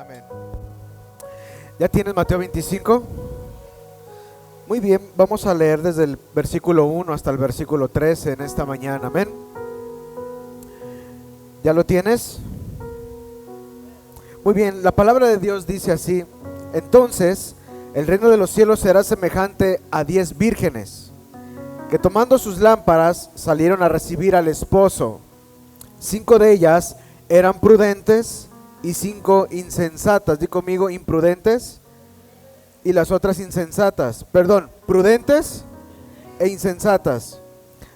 Amén. ¿Ya tienes Mateo 25? Muy bien, vamos a leer desde el versículo 1 hasta el versículo 13 en esta mañana. Amén. ¿Ya lo tienes? Muy bien, la palabra de Dios dice así: entonces el reino de los cielos será semejante a 10 vírgenes que, tomando sus lámparas, salieron a recibir al esposo. 5 de ellas eran prudentes y 5 insensatas. Di conmigo, imprudentes y las otras insensatas. Perdón, prudentes e insensatas.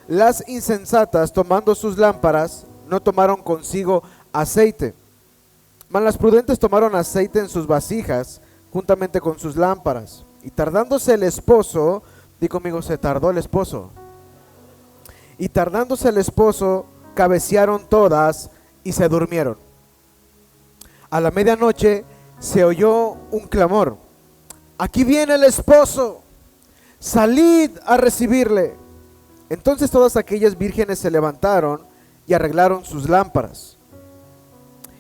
Las insensatas, tomando sus lámparas, no tomaron consigo aceite, mas las prudentes tomaron aceite en sus vasijas juntamente con sus lámparas. Y tardándose el esposo, di conmigo, se tardó el esposo. Y tardándose el esposo, cabecearon todas y se durmieron. A la medianoche se oyó un clamor: aquí viene el esposo, salid a recibirle. Entonces todas aquellas vírgenes se levantaron y arreglaron sus lámparas.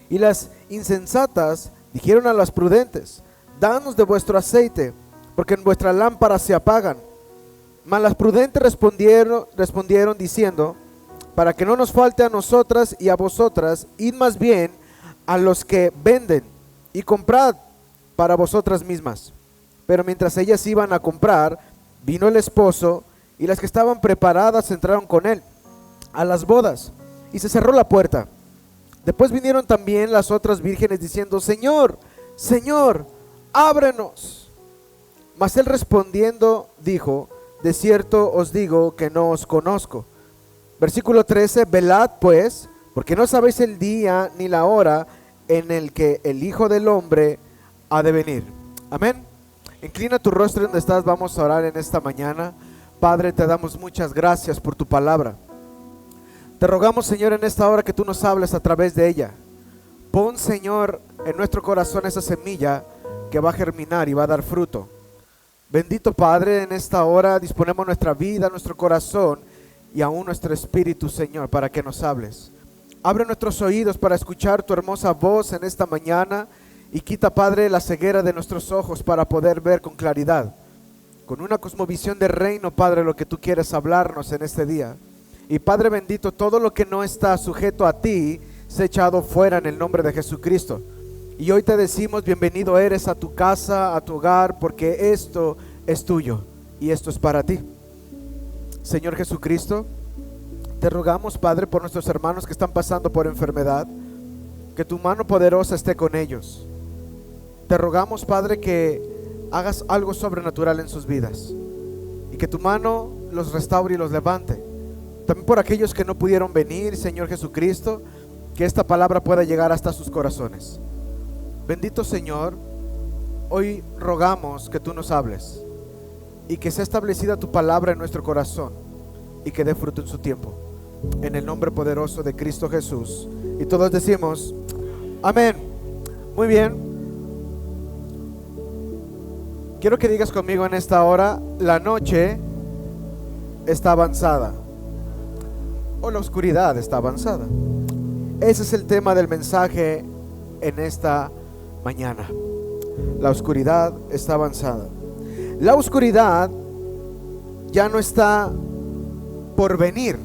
Y las insensatas dijeron a las prudentes: danos de vuestro aceite, porque en vuestras lámparas se apagan. Mas las prudentes respondieron diciendo: para que no nos falte a nosotras y a vosotras, id más bien a los que venden y comprad para vosotras mismas. Pero mientras ellas iban a comprar, vino el esposo, y las que estaban preparadas entraron con él a las bodas, y se cerró la puerta. Después vinieron también las otras vírgenes diciendo: Señor, Señor, ábrenos. Mas él respondiendo dijo: de cierto os digo que no os conozco. Versículo 13: velad pues, porque no sabéis el día ni la hora en el que el Hijo del Hombre ha de venir. Amén. Inclina tu rostro donde estás, vamos a orar en esta mañana. Padre, te damos muchas gracias por tu palabra. Te rogamos, Señor, en esta hora que tú nos hables a través de ella. Pon, Señor, en nuestro corazón esa semilla que va a germinar y va a dar fruto. Bendito Padre, en esta hora disponemos nuestra vida, nuestro corazón y aún nuestro espíritu, Señor, para que nos hables. Abre nuestros oídos para escuchar tu hermosa voz en esta mañana, y quita, Padre, la ceguera de nuestros ojos para poder ver con claridad, con una cosmovisión de reino, Padre, lo que tú quieres hablarnos en este día. Y Padre bendito, todo lo que no está sujeto a ti, sea echado fuera en el nombre de Jesucristo. Y hoy te decimos: bienvenido eres a tu casa, a tu hogar, porque esto es tuyo y esto es para ti. Señor Jesucristo, te rogamos, Padre, por nuestros hermanos que están pasando por enfermedad, que tu mano poderosa esté con ellos. Te rogamos, Padre, que hagas algo sobrenatural en sus vidas y que tu mano los restaure y los levante. También por aquellos que no pudieron venir, Señor Jesucristo, que esta palabra pueda llegar hasta sus corazones. Bendito Señor, hoy rogamos que tú nos hables y que sea establecida tu palabra en nuestro corazón y que dé fruto en su tiempo. En el nombre poderoso de Cristo Jesús. Y todos decimos amén. Muy bien. Quiero que digas conmigo en esta hora: la noche está avanzada, o la oscuridad está avanzada. Ese es el tema del mensaje en esta mañana. La oscuridad está avanzada. La oscuridad ya no está por venir.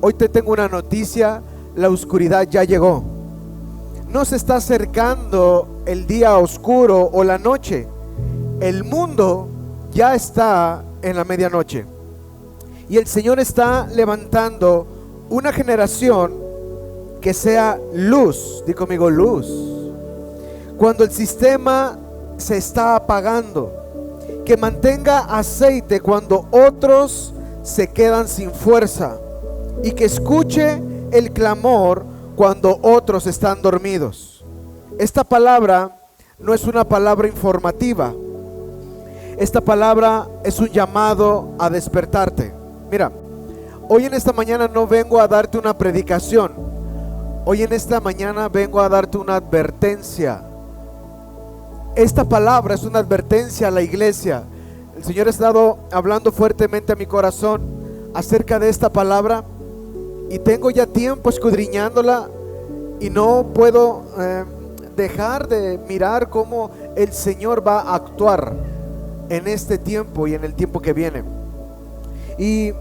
Hoy te tengo una noticia: la oscuridad ya llegó. No se está acercando el día oscuro o la noche. El mundo ya está en la medianoche. Y el Señor está levantando una generación que sea luz. Di conmigo, luz. Cuando el sistema se está apagando, que mantenga aceite cuando otros se quedan sin fuerza, y que escuche el clamor cuando otros están dormidos. Esta palabra no es una palabra informativa. Esta palabra es un llamado a despertarte. Mira, hoy en esta mañana no vengo a darte una predicación. Hoy en esta mañana vengo a darte una advertencia. Esta palabra es una advertencia a la iglesia. El Señor ha estado hablando fuertemente a mi corazón acerca de esta palabra, y tengo ya tiempo escudriñándola y no puedo dejar de mirar cómo el Señor va a actuar en este tiempo y en el tiempo que viene. Y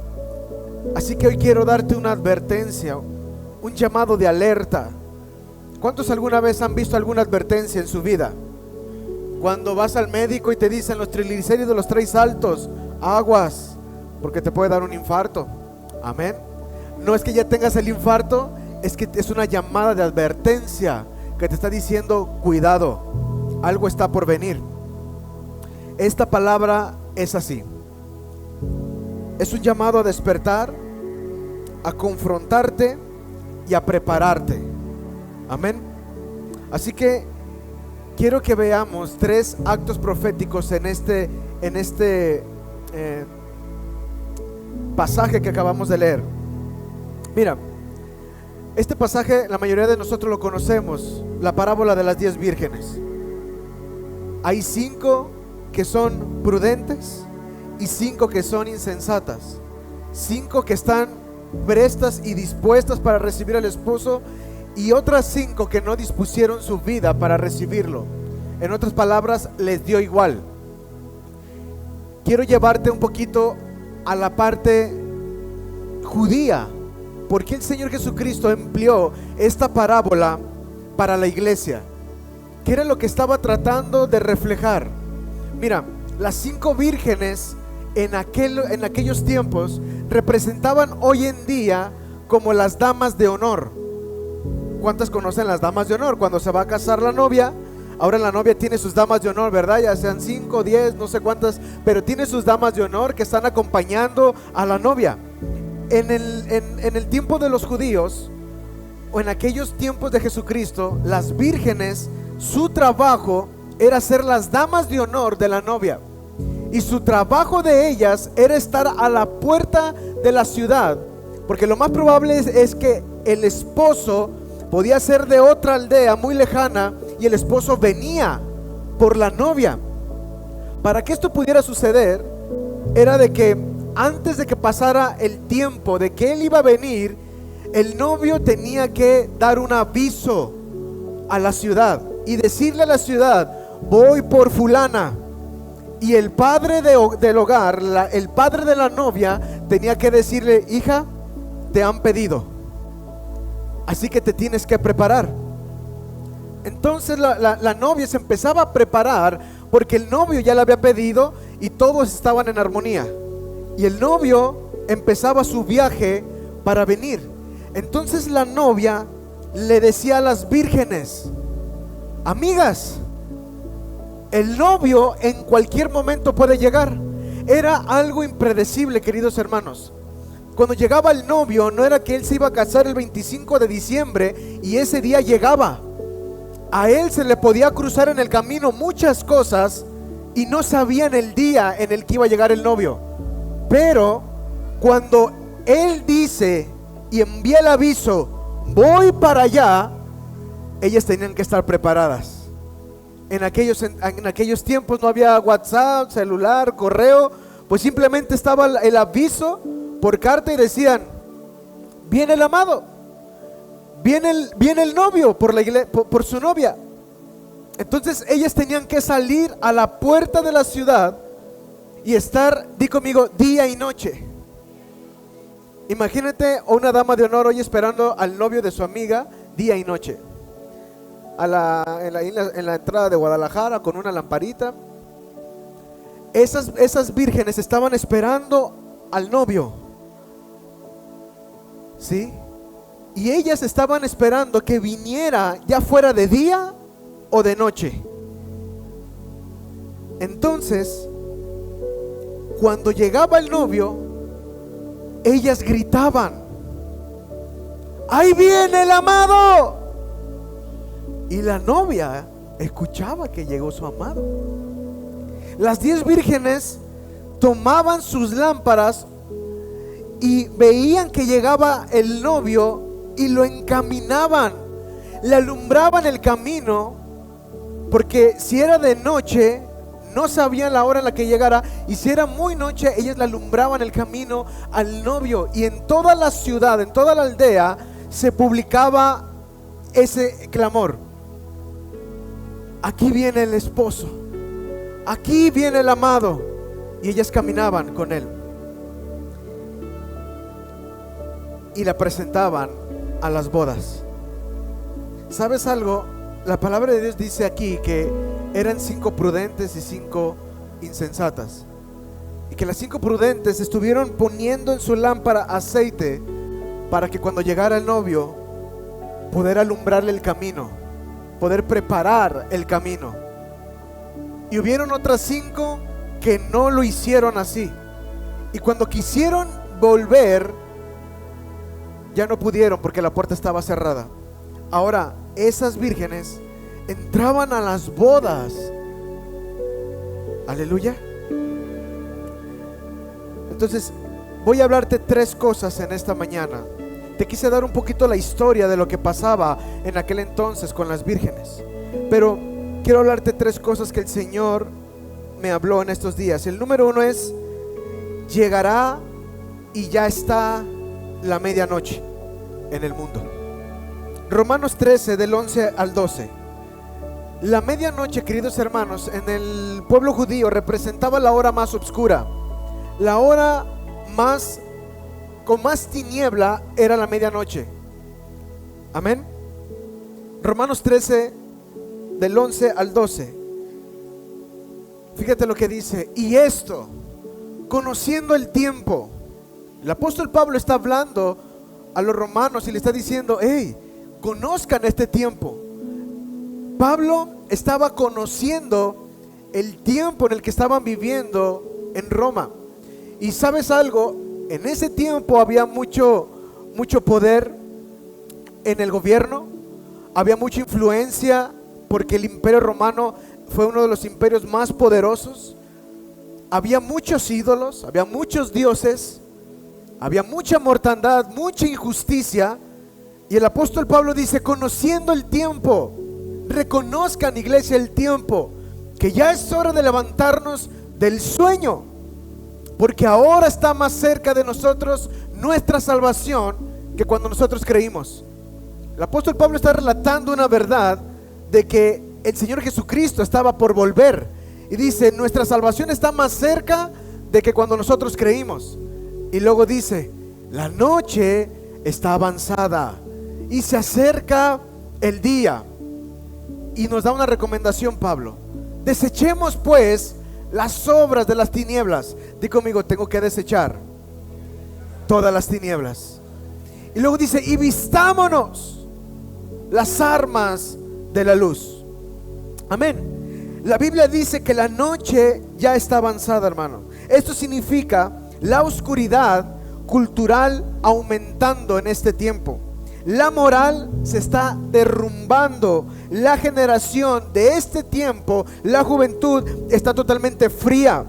así que hoy quiero darte una advertencia, un llamado de alerta. ¿Cuántos alguna vez han visto alguna advertencia en su vida? Cuando vas al médico y te dicen los triglicéridos los traes altos, aguas, porque te puede dar un infarto. Amén. No es que ya tengas el infarto, es que es una llamada de advertencia que te está diciendo cuidado, algo está por venir. Esta palabra es así. Es un llamado a despertar, a confrontarte y a prepararte. Amén. Así que quiero que veamos 3 actos proféticos en este pasaje que acabamos de leer. Mira, este pasaje la mayoría de nosotros lo conocemos, la parábola de las 10 vírgenes. Hay 5 que son prudentes y 5 que son insensatas. 5 que están prestas y dispuestas para recibir al esposo, y otras 5 que no dispusieron su vida para recibirlo. En otras palabras, les dio igual. Quiero llevarte un poquito a la parte judía. ¿Por qué el Señor Jesucristo empleó esta parábola para la iglesia? ¿Qué era lo que estaba tratando de reflejar? Mira, las 5 vírgenes en aquellos tiempos representaban hoy en día como las damas de honor. ¿Cuántas conocen las damas de honor? Cuando se va a casar la novia, ahora la novia tiene sus damas de honor, ¿verdad? Ya sean 5, 10, no sé cuántas, pero tiene sus damas de honor que están acompañando a la novia. En el tiempo de los judíos, o en aquellos tiempos de Jesucristo, las vírgenes, su trabajo era ser las damas de honor de la novia. Y su trabajo de ellas era estar a la puerta de la ciudad, porque lo más probable es que el esposo podía ser de otra aldea muy lejana y el esposo venía por la novia. Para que esto pudiera suceder, era de que antes de que pasara el tiempo de que él iba a venir, el novio tenía que dar un aviso a la ciudad y decirle a la ciudad: voy por fulana. Y el padre del hogar, el padre de la novia, tenía que decirle: hija, te han pedido, así que te tienes que preparar. Entonces la novia se empezaba a preparar porque el novio ya la había pedido y todos estaban en armonía. Y el novio empezaba su viaje para venir. Entonces la novia le decía a las vírgenes: amigas, el novio en cualquier momento puede llegar. Era algo impredecible, queridos hermanos. Cuando llegaba el novio, no era que él se iba a casar el 25 de diciembre y ese día llegaba. A él se le podía cruzar en el camino muchas cosas y no sabían el día en el que iba a llegar el novio. Pero cuando él dice y envía el aviso: voy para allá, ellas tenían que estar preparadas. En aquellos tiempos no había WhatsApp, celular, correo, pues simplemente estaba el aviso por carta y decían: viene el amado, viene el novio por su novia. Entonces ellas tenían que salir a la puerta de la ciudad y estar, di conmigo, día y noche. Imagínate una dama de honor hoy esperando al novio de su amiga día y noche en la entrada de Guadalajara con una lamparita. Esas vírgenes estaban esperando al novio, ¿sí? Y ellas estaban esperando que viniera, ya fuera de día o de noche. Entonces, cuando llegaba el novio, ellas gritaban: ¡ahí viene el amado! Y la novia escuchaba que llegó su amado. Las 10 vírgenes tomaban sus lámparas y veían que llegaba el novio y lo encaminaban, le alumbraban el camino, porque si era de noche no sabían la hora en la que llegara, y si era muy noche ellas le alumbraban el camino al novio. Y en toda la ciudad, en toda la aldea se publicaba ese clamor: aquí viene el esposo, aquí viene el amado. Y ellas caminaban con él y la presentaban a las bodas. ¿Sabes algo? La palabra de Dios dice aquí que eran 5 prudentes y 5 insensatas, y que las 5 prudentes estuvieron poniendo en su lámpara aceite para que cuando llegara el novio poder alumbrarle el camino, poder preparar el camino. Y hubieron otras 5 que no lo hicieron así, y cuando quisieron volver ya no pudieron porque la puerta estaba cerrada. Ahora esas vírgenes entraban a las bodas. Aleluya. Entonces voy a hablarte 3 cosas en esta mañana. Te quise dar un poquito la historia de lo que pasaba en aquel entonces con las vírgenes, pero quiero hablarte 3 cosas que el Señor me habló en estos días. El número 1 es: llegará y ya está la medianoche en el mundo. Romanos 13 del 11 al 12. La medianoche, queridos hermanos, en el pueblo judío representaba la hora más oscura. La hora con más tiniebla era la medianoche. Amén. Romanos 13 del 11 al 12. Fíjate lo que dice: y esto, conociendo el tiempo. El apóstol Pablo está hablando a los romanos y le está diciendo: hey, conozcan este tiempo. Pablo estaba conociendo el tiempo en el que estaban viviendo en Roma. Y sabes algo, en ese tiempo había mucho poder en el gobierno, había mucha influencia, porque el imperio romano fue uno de los imperios más poderosos. Había muchos ídolos, había muchos dioses, había mucha mortandad, mucha injusticia. Y el apóstol Pablo dice: conociendo el tiempo. Reconozcan, iglesia, el tiempo, que ya es hora de levantarnos del sueño, porque ahora está más cerca de nosotros nuestra salvación que cuando nosotros creímos. El apóstol Pablo está relatando una verdad de que el Señor Jesucristo estaba por volver, y dice: nuestra salvación está más cerca de que cuando nosotros creímos. Y luego dice: la noche está avanzada y se acerca el día. Y nos da una recomendación Pablo: desechemos pues las obras de las tinieblas. Di conmigo: tengo que desechar todas las tinieblas. Y luego dice: y vistámonos las armas de la luz. Amén. La Biblia dice que la noche ya está avanzada, hermano. Esto significa la oscuridad cultural aumentando en este tiempo. La moral se está derrumbando. La generación de este tiempo, la juventud, está totalmente fría.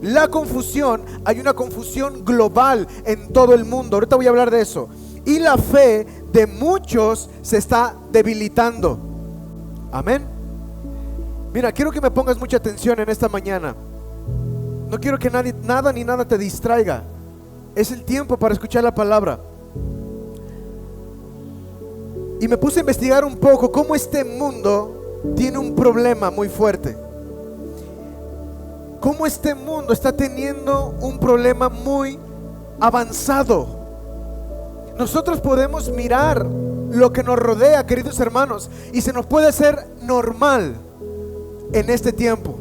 La confusión, hay una confusión global en todo el mundo. Ahorita voy a hablar de eso. Y la fe de muchos se está debilitando. Amén. Mira, quiero que me pongas mucha atención en esta mañana. No quiero que nada ni nada te distraiga. Es el tiempo para escuchar la palabra. Y me puse a investigar un poco cómo este mundo tiene un problema muy fuerte. Cómo este mundo está teniendo un problema muy avanzado. Nosotros podemos mirar lo que nos rodea, queridos hermanos, y se nos puede hacer normal en este tiempo.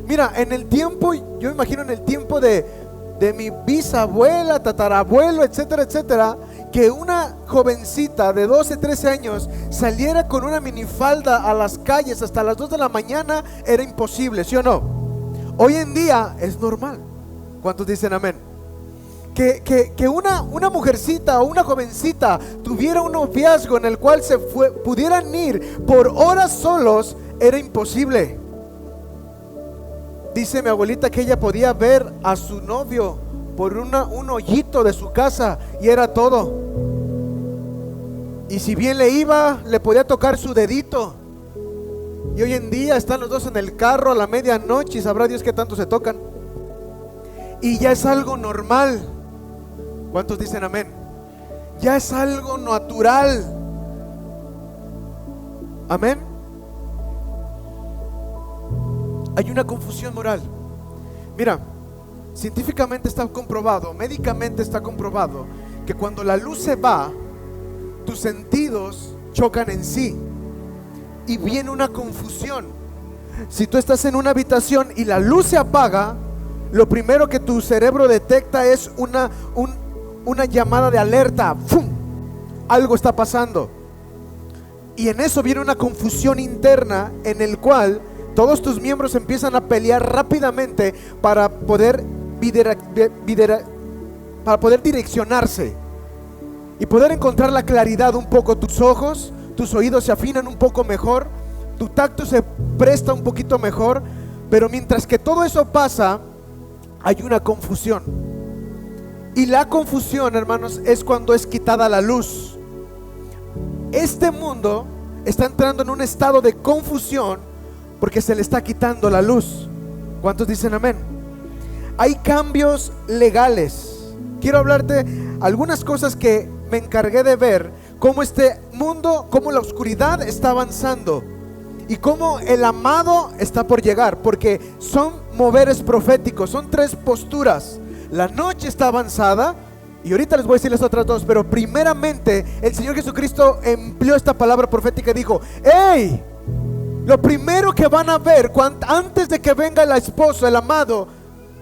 Mira, en el tiempo, yo me imagino en el tiempo de mi bisabuela, tatarabuelo, etcétera, etcétera, que una jovencita de 12, 13 años saliera con una minifalda a las calles hasta las 2 de la mañana era imposible, ¿sí o no? Hoy en día es normal. ¿Cuántos dicen amén? Que una mujercita o una jovencita tuviera un noviazgo en el cual pudieran ir por horas solos era imposible. Dice mi abuelita que ella podía ver a su novio por un hoyito de su casa y era todo. Y si bien le iba, le podía tocar su dedito. Y hoy en día están los dos en el carro a la medianoche y sabrá Dios qué tanto se tocan. Y ya es algo normal. ¿Cuántos dicen amén? Ya es algo natural. Amén. Hay una confusión moral. Mira, científicamente está comprobado, médicamente está comprobado, que cuando la luz se va, tus sentidos chocan en sí y viene una confusión. Si tú estás en una habitación y la luz se apaga, lo primero que tu cerebro detecta es una llamada de alerta. ¡Fum! Algo está pasando. Y en eso viene una confusión interna en el cual todos tus miembros empiezan a pelear rápidamente para poder direccionarse y poder encontrar la claridad un poco. Tus ojos, tus oídos se afinan un poco mejor, tu tacto se presta un poquito mejor, pero mientras que todo eso pasa, hay una confusión. Y la confusión, hermanos, es cuando es quitada la luz. Este mundo está entrando en un estado de confusión porque se le está quitando la luz. ¿Cuántos dicen amén? Hay cambios legales. Quiero hablarte algunas cosas que me encargué de ver, cómo este mundo, cómo la oscuridad está avanzando y cómo el amado está por llegar, porque son moveres proféticos, son tres posturas. La noche está avanzada, y ahorita les voy a decir las otras dos, pero primeramente el Señor Jesucristo empleó esta palabra profética y dijo: ¡Hey! Lo primero que van a ver antes de que venga el esposo, el amado,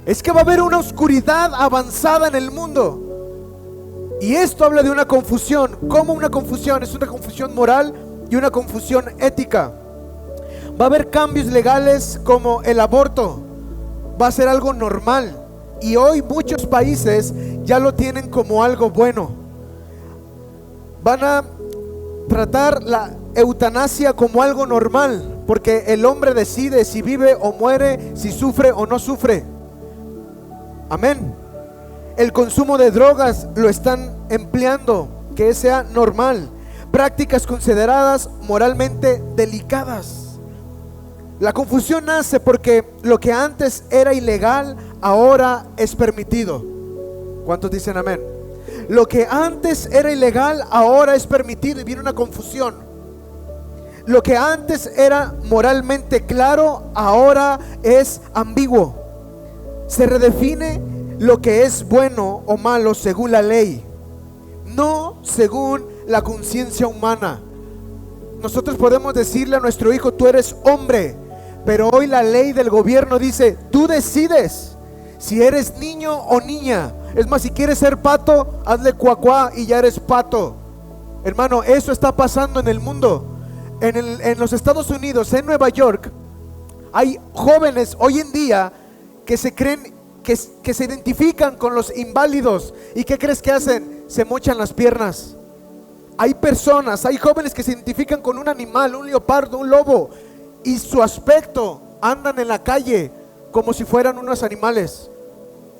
es que va a haber una oscuridad avanzada en el mundo. Y esto habla de una confusión. ¿Cómo una confusión? Es una confusión moral y una confusión ética. Va a haber cambios legales como el aborto. Va a ser algo normal. Y hoy muchos países ya lo tienen como algo bueno. Van a tratar la eutanasia como algo normal, porque el hombre decide si vive o muere, si sufre o no sufre. Amén. El consumo de drogas lo están empleando, que sea normal. Prácticas consideradas moralmente delicadas. La confusión nace porque lo que antes era ilegal ahora es permitido. ¿Cuántos dicen amén? Lo que antes era ilegal ahora es permitido, y viene una confusión. Lo que antes era moralmente claro ahora es ambiguo. Se redefine lo que es bueno o malo según la ley, no según la conciencia humana. Nosotros podemos decirle a nuestro hijo: tú eres hombre, pero hoy la ley del gobierno dice: tú decides si eres niño o niña. Es más, si quieres ser pato, hazle cuacuá y ya eres pato. Hermano, eso está pasando en el mundo. En los Estados Unidos, en Nueva York, hay jóvenes hoy en día que se creen que se identifican con los inválidos. ¿Y qué crees que hacen? Se mochan las piernas. Hay personas, hay jóvenes que se identifican con un animal, un leopardo, un lobo, y su aspecto, andan en la calle como si fueran unos animales.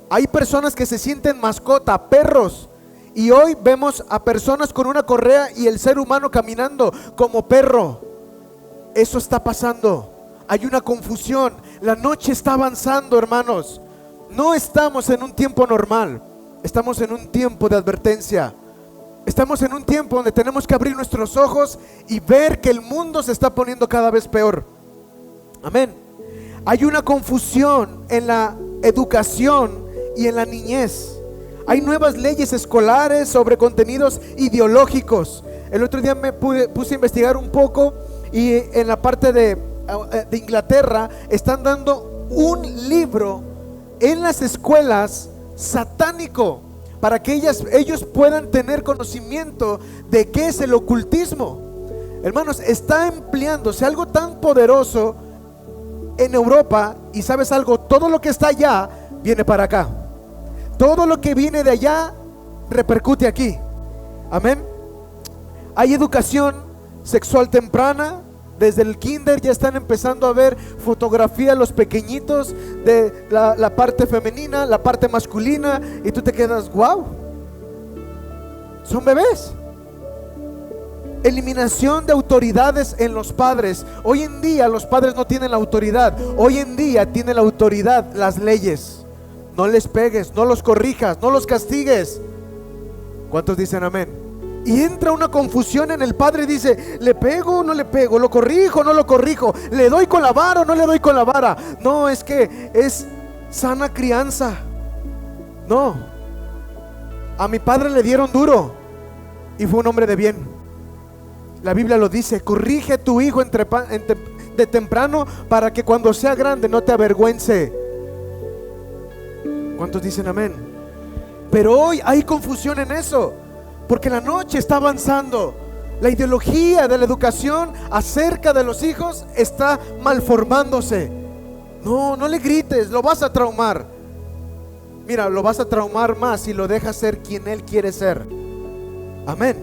Hay personas que se sienten mascota, perros, y hoy vemos a personas con una correa y el ser humano caminando como perro. Eso está pasando. Hay una confusión. La noche está avanzando, hermanos. No estamos en un tiempo normal. Estamos en un tiempo de advertencia. Estamos en un tiempo donde tenemos que abrir nuestros ojos y ver que el mundo se está poniendo cada vez peor. Amén. Hay una confusión en la educación y en la niñez. Hay nuevas leyes escolares sobre contenidos ideológicos. El otro día me puse a investigar un poco, y en la parte de Inglaterra están dando un libro en las escuelas satánico, para que ellos puedan tener conocimiento de qué es el ocultismo. Hermanos, está empleándose algo tan poderoso en Europa, y sabes algo, todo lo que está allá viene para acá. Todo lo que viene de allá repercute aquí. Amén. Hay educación sexual temprana. Desde el kinder ya están empezando a ver fotografía los pequeñitos de la parte femenina, la parte masculina, y tú te quedas: wow, son bebés. Eliminación de autoridades en los padres. Hoy en día los padres no tienen la autoridad. Hoy en día tiene la autoridad las leyes. No les pegues, no los corrijas, no los castigues. ¿Cuántos dicen amén? Y entra una confusión en el padre y dice: ¿le pego o no le pego? ¿Lo corrijo o no lo corrijo? ¿Le doy con la vara o no le doy con la vara? No, es que es sana crianza. No, a mi padre le dieron duro y fue un hombre de bien. La Biblia lo dice: corrige a tu hijo de temprano, para que cuando sea grande no te avergüence. ¿Cuántos dicen amén? Pero hoy hay confusión en eso, porque la noche está avanzando. La ideología de la educación acerca de los hijos está malformándose. No, no le grites, lo vas a traumar. Mira, lo vas a traumar más si lo dejas ser quien él quiere ser. Amén.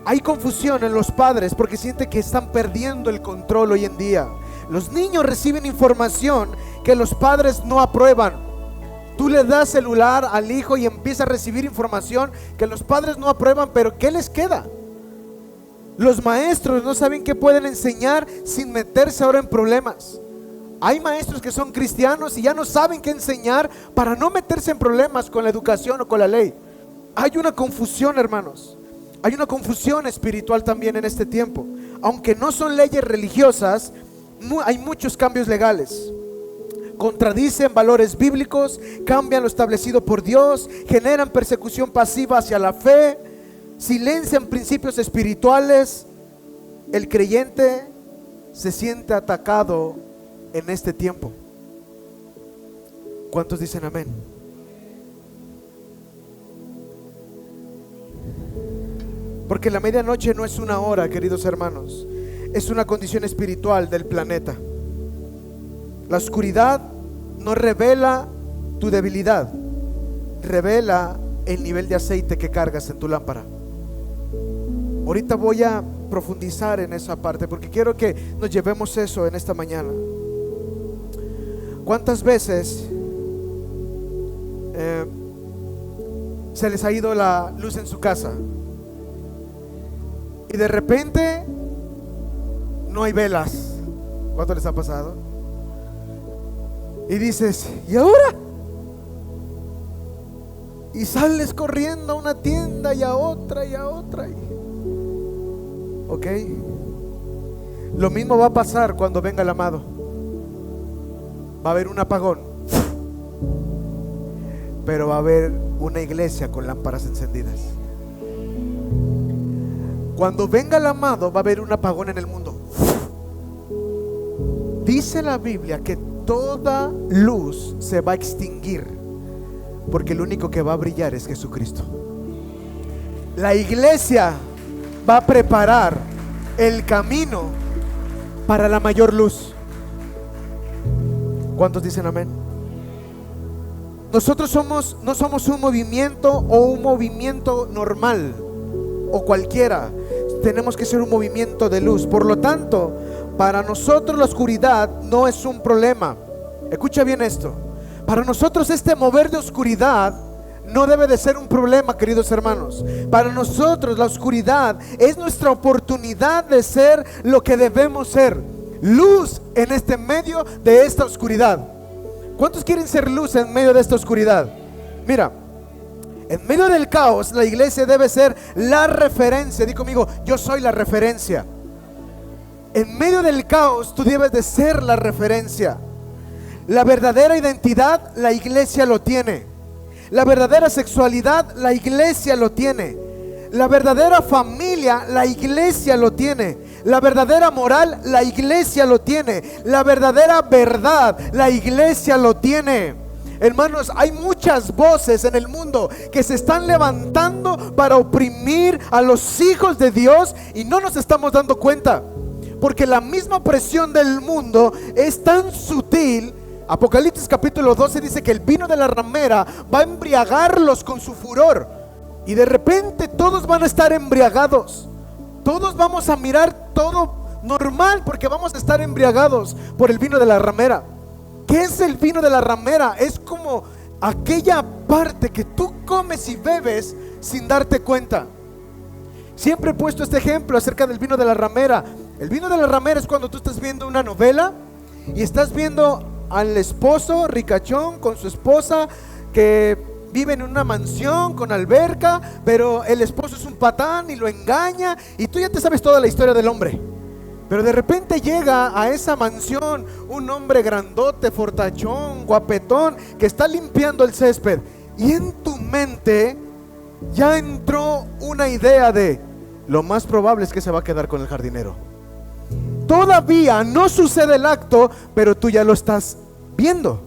Hay confusión en los padres porque sienten que están perdiendo el control hoy en día. Los niños reciben información que los padres no aprueban. Tú le das celular al hijo y empieza a recibir información que los padres no aprueban, pero ¿qué les queda? Los maestros no saben qué pueden enseñar sin meterse ahora en problemas. Hay maestros que son cristianos y ya no saben qué enseñar para no meterse en problemas con la educación o con la ley. Hay una confusión, hermanos. Hay una confusión espiritual también en este tiempo. Aunque no son leyes religiosas, hay muchos cambios legales. Contradicen valores bíblicos, cambian lo establecido por Dios, generan persecución pasiva hacia la fe, silencian principios espirituales. El creyente se siente atacado en este tiempo. ¿Cuántos dicen amén? Porque la medianoche no es una hora, queridos hermanos, es una condición espiritual del planeta. La oscuridad no revela tu debilidad, revela el nivel de aceite que cargas en tu lámpara. Ahorita voy a profundizar en esa parte porque quiero que nos llevemos eso en esta mañana. ¿Cuántas veces se les ha ido la luz en su casa y de repente no hay velas? ¿Cuánto les ha pasado? Y dices: ¿y ahora? Y sales corriendo a una tienda y a otra y a otra. Ok, lo mismo va a pasar cuando venga el amado. Va a haber un apagón, pero va a haber una iglesia con lámparas encendidas. Cuando venga el amado va a haber un apagón en el mundo. Dice la Biblia que toda luz se va a extinguir, porque el único que va a brillar es Jesucristo. La iglesia va a preparar el camino para la mayor luz. ¿Cuántos dicen amén? Nosotros no somos un movimiento o un movimiento normal o cualquiera. Tenemos que ser un movimiento de luz. Por lo tanto, para nosotros la oscuridad no es un problema. Escucha bien esto. Para nosotros este mover de oscuridad no debe de ser un problema, queridos hermanos. Para nosotros la oscuridad es nuestra oportunidad de ser lo que debemos ser: luz en este medio de esta oscuridad. ¿Cuántos quieren ser luz en medio de esta oscuridad? Mira, en medio del caos la iglesia debe ser la referencia. Di conmigo: yo soy la referencia. En medio del caos tú debes de ser la referencia. La verdadera identidad la iglesia lo tiene. La verdadera sexualidad la iglesia lo tiene. La verdadera familia la iglesia lo tiene. La verdadera moral la iglesia lo tiene. La verdadera verdad la iglesia lo tiene. Hermanos, hay muchas voces en el mundo que se están levantando para oprimir a los hijos de Dios y no nos estamos dando cuenta, porque la misma presión del mundo es tan sutil. Apocalipsis capítulo 12 dice que el vino de la ramera va a embriagarlos con su furor, y de repente todos van a estar embriagados. Todos vamos a mirar todo normal porque vamos a estar embriagados por el vino de la ramera. ¿Qué es el vino de la ramera? Es como aquella parte que tú comes y bebes sin darte cuenta. Siempre he puesto este ejemplo acerca del vino de la ramera. El vino de la ramera es cuando tú estás viendo una novela y estás viendo al esposo ricachón con su esposa que viven en una mansión con alberca, pero el esposo es un patán y lo engaña, y tú ya te sabes toda la historia del hombre. Pero de repente llega a esa mansión un hombre grandote, fortachón, guapetón, que está limpiando el césped, y en tu mente ya entró una idea de: lo más probable es que se va a quedar con el jardinero. Todavía no sucede el acto, pero tú ya lo estás viendo.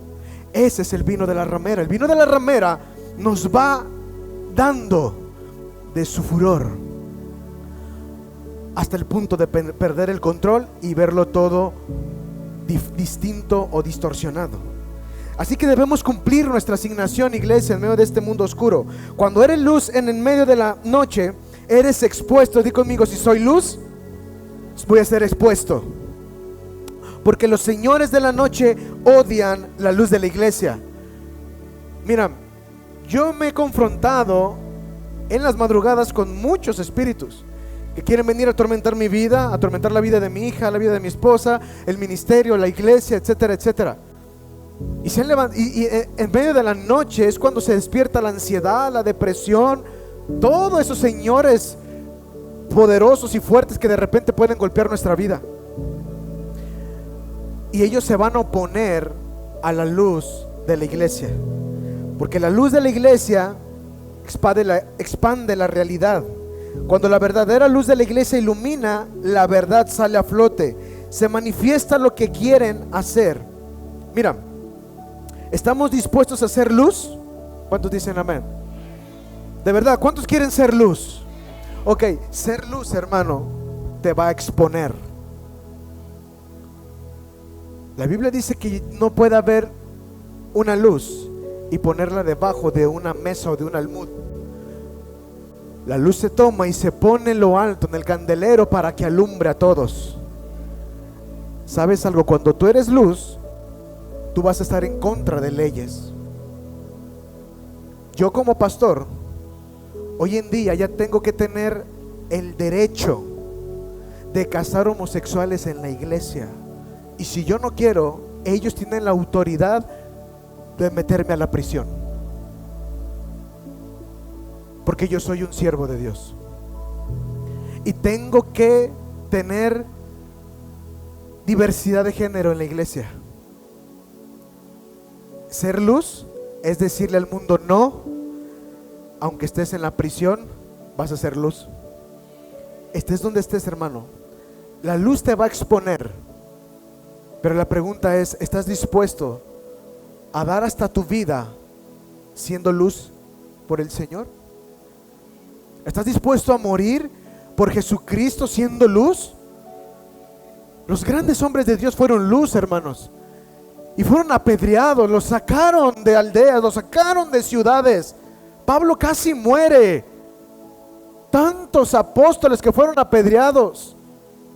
Ese es el vino de la ramera. El vino de la ramera nos va dando de su furor hasta el punto de perder el control y verlo todo distinto o distorsionado. Así que debemos cumplir nuestra asignación, iglesia, en medio de este mundo oscuro. Cuando eres luz en el medio de la noche, eres expuesto. Di conmigo: si soy luz, voy a ser expuesto. Porque los señores de la noche odian la luz de la iglesia. Mira, yo me he confrontado en las madrugadas con muchos espíritus que quieren venir a atormentar mi vida, a atormentar la vida de mi hija, la vida de mi esposa, el ministerio, la iglesia, etcétera, etcétera. Y en medio de la noche es cuando se despierta la ansiedad, la depresión, todos esos señores poderosos y fuertes que de repente pueden golpear nuestra vida. Y ellos se van a oponer a la luz de la iglesia, porque la luz de la iglesia expande la realidad. Cuando la verdadera luz de la iglesia ilumina, la verdad sale a flote, se manifiesta lo que quieren hacer. Mira, ¿estamos dispuestos a ser luz? ¿Cuántos dicen amén? De verdad, ¿cuántos quieren ser luz? Ok, ser luz, hermano, te va a exponer. La Biblia dice que no puede haber una luz y ponerla debajo de una mesa o de un almud. La luz se toma y se pone en lo alto, en el candelero, para que alumbre a todos. ¿Sabes algo? Cuando tú eres luz, tú vas a estar en contra de leyes. Yo como pastor, hoy en día ya tengo que tener el derecho de casar homosexuales en la iglesia. Y si yo no quiero, ellos tienen la autoridad de meterme a la prisión, porque yo soy un siervo de Dios. Y tengo que tener diversidad de género en la iglesia. Ser luz es decirle al mundo no. Aunque estés en la prisión, vas a ser luz. Estés donde estés, hermano, la luz te va a exponer. Pero la pregunta es: ¿estás dispuesto a dar hasta tu vida siendo luz por el Señor? ¿Estás dispuesto a morir por Jesucristo siendo luz? Los grandes hombres de Dios fueron luz, hermanos, y fueron apedreados, los sacaron de aldeas, los sacaron de ciudades. Pablo casi muere. Tantos apóstoles que fueron apedreados.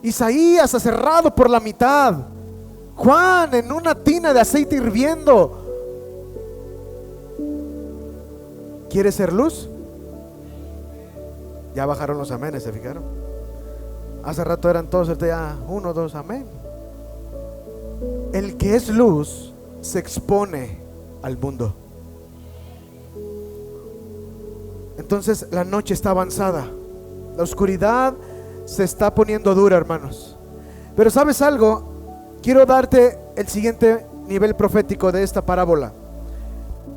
Isaías aserrado por la mitad. Juan en una tina de aceite hirviendo. ¿Quieres ser luz? Ya bajaron los amenes, ¿se fijaron? Hace rato eran todos, ahorita ya 1, 2, amén. El que es luz se expone al mundo. Entonces la noche está avanzada, la oscuridad se está poniendo dura, hermanos. Pero ¿sabes algo? Quiero darte el siguiente nivel profético de esta parábola.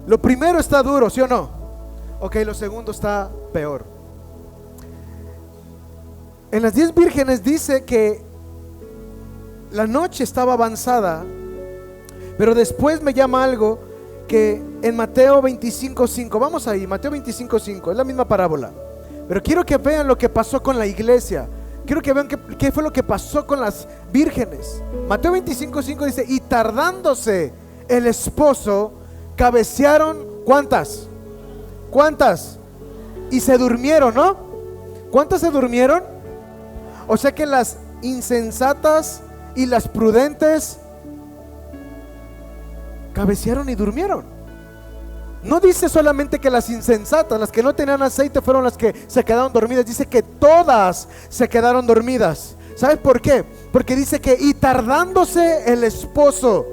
Lo primero está duro, ¿sí o no? Ok, lo segundo está peor. En las 10 vírgenes dice que la noche estaba avanzada, pero después me llama algo que en Mateo 25:5, vamos ahí, Mateo 25:5, es la misma parábola, pero quiero que vean lo que pasó con la iglesia. Quiero que vean qué fue lo que pasó con las vírgenes. Mateo 25:5 dice: y tardándose el esposo, cabecearon, ¿cuántas? ¿Cuántas? Y se durmieron, ¿no? ¿Cuántas se durmieron? O sea que las insensatas y las prudentes cabecearon y durmieron. No dice solamente que las insensatas, las que no tenían aceite, fueron las que se quedaron dormidas. Dice que todas se quedaron dormidas. ¿Sabes por qué? Porque dice que y tardándose el esposo.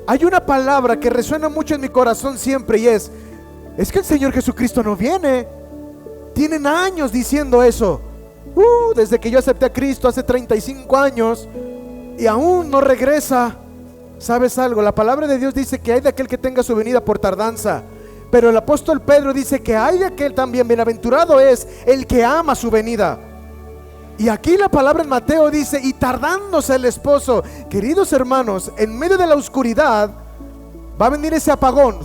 Hay una palabra que resuena mucho en mi corazón siempre, y es: Es que el Señor Jesucristo no viene. Tienen años diciendo eso. Desde que yo acepté a Cristo hace 35 años y aún no regresa. ¿Sabes algo? La palabra de Dios dice que hay de aquel que tenga su venida por tardanza. Pero el apóstol Pedro dice que hay de aquel también, bienaventurado es el que ama su venida. Y aquí la palabra en Mateo dice, y tardándose el esposo. Queridos hermanos, en medio de la oscuridad va a venir ese apagón.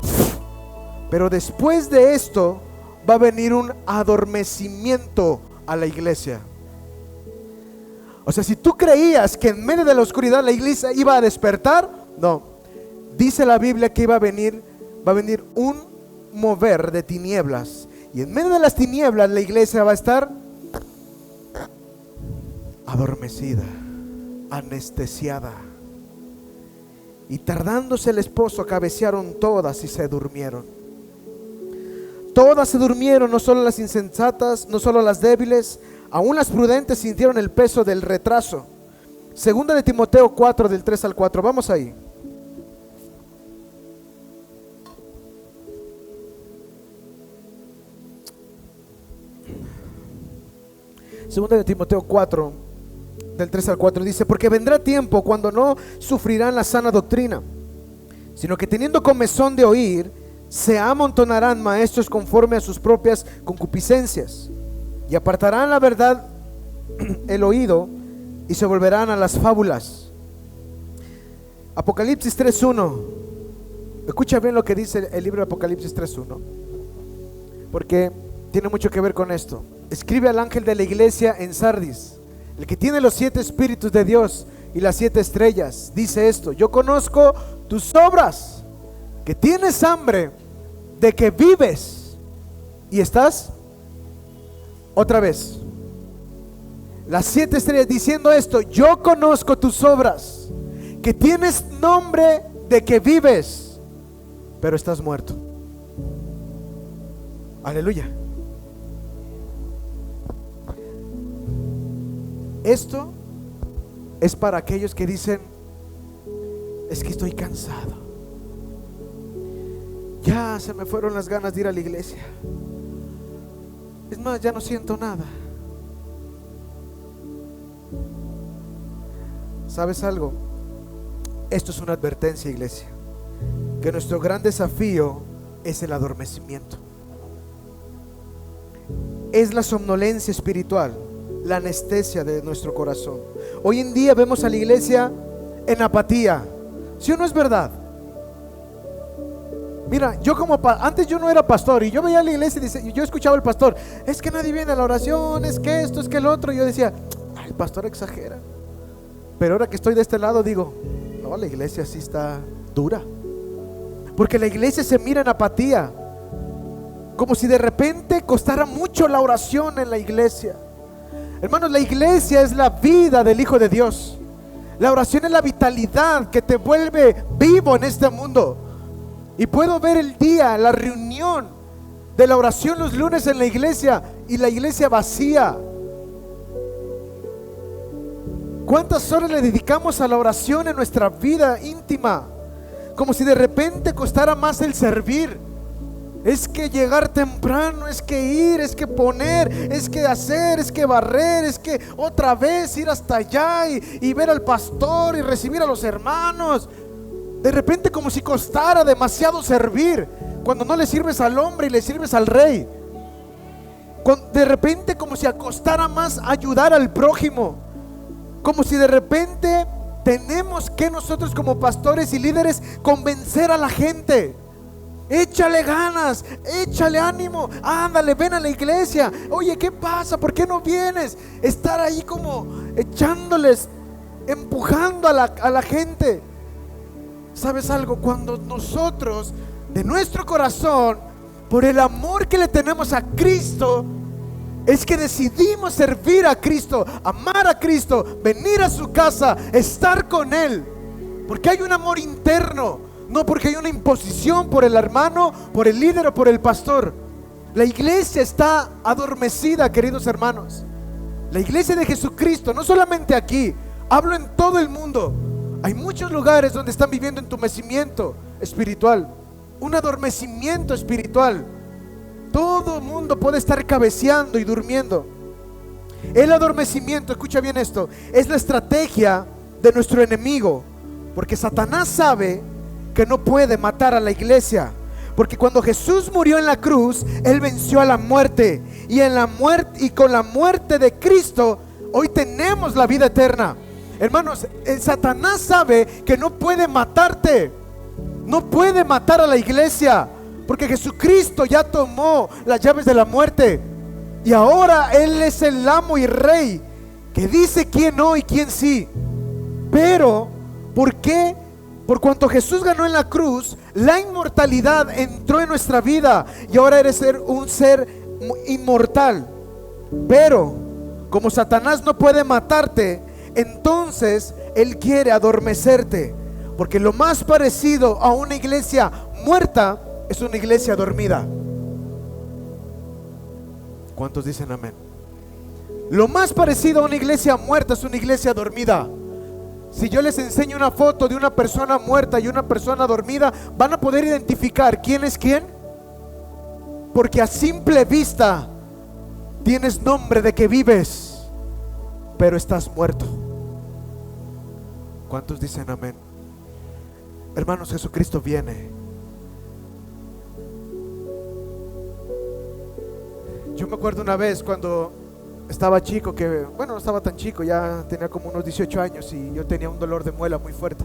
Pero después de esto va a venir un adormecimiento a la iglesia. O sea, si tú creías que en medio de la oscuridad la iglesia iba a despertar, no. Dice la Biblia que va a venir un mover de tinieblas. Y en medio de las tinieblas la iglesia va a estar adormecida, anestesiada. Y tardándose el esposo, cabecearon todas y se durmieron. Todas se durmieron, no solo las insensatas, no solo las débiles, aún las prudentes sintieron el peso del retraso. Segunda de Timoteo 4, del 3 al 4, vamos ahí. Segunda de Timoteo 4, del 3 al 4 dice: porque vendrá tiempo cuando no sufrirán la sana doctrina, sino que teniendo comezón de oír, se amontonarán maestros conforme a sus propias concupiscencias, y apartarán la verdad el oído, y se volverán a las fábulas. Apocalipsis 3:1. Escucha bien lo que dice el libro de Apocalipsis 3:1, porque tiene mucho que ver con esto. Escribe al ángel de la iglesia en Sardis, el que tiene los 7 espíritus de Dios y las 7 estrellas. Dice esto: yo conozco tus obras, que tienes hambre, de que vives y estás. Otra vez, las 7 estrellas diciendo esto: yo conozco tus obras, que tienes nombre de que vives, pero estás muerto. Aleluya. Esto es para aquellos que dicen: es que estoy cansado, ya se me fueron las ganas de ir a la iglesia, es más, ya no siento nada. ¿Sabes algo? Esto es una advertencia, iglesia, que nuestro gran desafío es el adormecimiento, es la somnolencia espiritual, la anestesia de nuestro corazón. Hoy en día vemos a la iglesia en apatía. ¿Sí o no es verdad? Mira, yo antes yo no era pastor, y yo veía a la iglesia y yo escuchaba al pastor: es que nadie viene a la oración, es que esto, es que el otro. Y yo decía: el pastor exagera. Pero ahora que estoy de este lado digo: no, la iglesia sí está dura, porque la iglesia se mira en apatía, como si de repente costara mucho la oración en la iglesia. Hermanos, la iglesia es la vida del Hijo de Dios. La oración es la vitalidad que te vuelve vivo en este mundo. Y puedo ver el día, la reunión de la oración los lunes en la iglesia, y la iglesia vacía. ¿Cuántas horas le dedicamos a la oración en nuestra vida íntima? Como si de repente costara más el servir. Es que llegar temprano, es que ir, es que poner, es que hacer, es que barrer, es que otra vez ir hasta allá y ver al pastor y recibir a los hermanos. De repente como si costara demasiado servir, cuando no le sirves al hombre y le sirves al rey. De repente como si costara más ayudar al prójimo. Como si de repente tenemos que nosotros como pastores y líderes convencer a la gente. Échale ganas, échale ánimo, ándale, ven a la iglesia. Oye, ¿qué pasa? ¿Por qué no vienes? Estar ahí como echándoles, empujando a la gente. ¿Sabes algo? Cuando nosotros, de nuestro corazón, por el amor que le tenemos a Cristo, es que decidimos servir a Cristo, amar a Cristo, venir a su casa, estar con Él, porque hay un amor interno. No porque hay una imposición por el hermano, por el líder o por el pastor. La iglesia está adormecida, queridos hermanos. La iglesia de Jesucristo, no solamente aquí, hablo en todo el mundo. Hay muchos lugares donde están viviendo entumecimiento espiritual, un adormecimiento espiritual. Todo el mundo puede estar cabeceando y durmiendo. El adormecimiento, escucha bien esto, es la estrategia de nuestro enemigo, porque Satanás sabe que no puede matar a la iglesia. Porque cuando Jesús murió en la cruz, Él venció a la muerte. Y en la muerte, y con la muerte de Cristo, hoy tenemos la vida eterna. Hermanos, el Satanás sabe que no puede matarte, no puede matar a la iglesia, porque Jesucristo ya tomó las llaves de la muerte. Y ahora Él es el amo y rey, que dice quién no y quién sí. Pero, ¿por qué? Por cuanto Jesús ganó en la cruz, la inmortalidad entró en nuestra vida y ahora eres un ser inmortal. Pero como Satanás no puede matarte, entonces Él quiere adormecerte, porque lo más parecido a una iglesia muerta es una iglesia dormida. ¿Cuántos dicen amén? Lo más parecido a una iglesia muerta es una iglesia dormida. Si yo les enseño una foto de una persona muerta y una persona dormida, van a poder identificar quién es quién, porque a simple vista tienes nombre de que vives, pero estás muerto. ¿Cuántos dicen amén? Hermanos, Jesucristo viene. Yo me acuerdo una vez cuando estaba chico, que bueno, no estaba tan chico, ya tenía como unos 18 años y yo tenía un dolor de muela muy fuerte.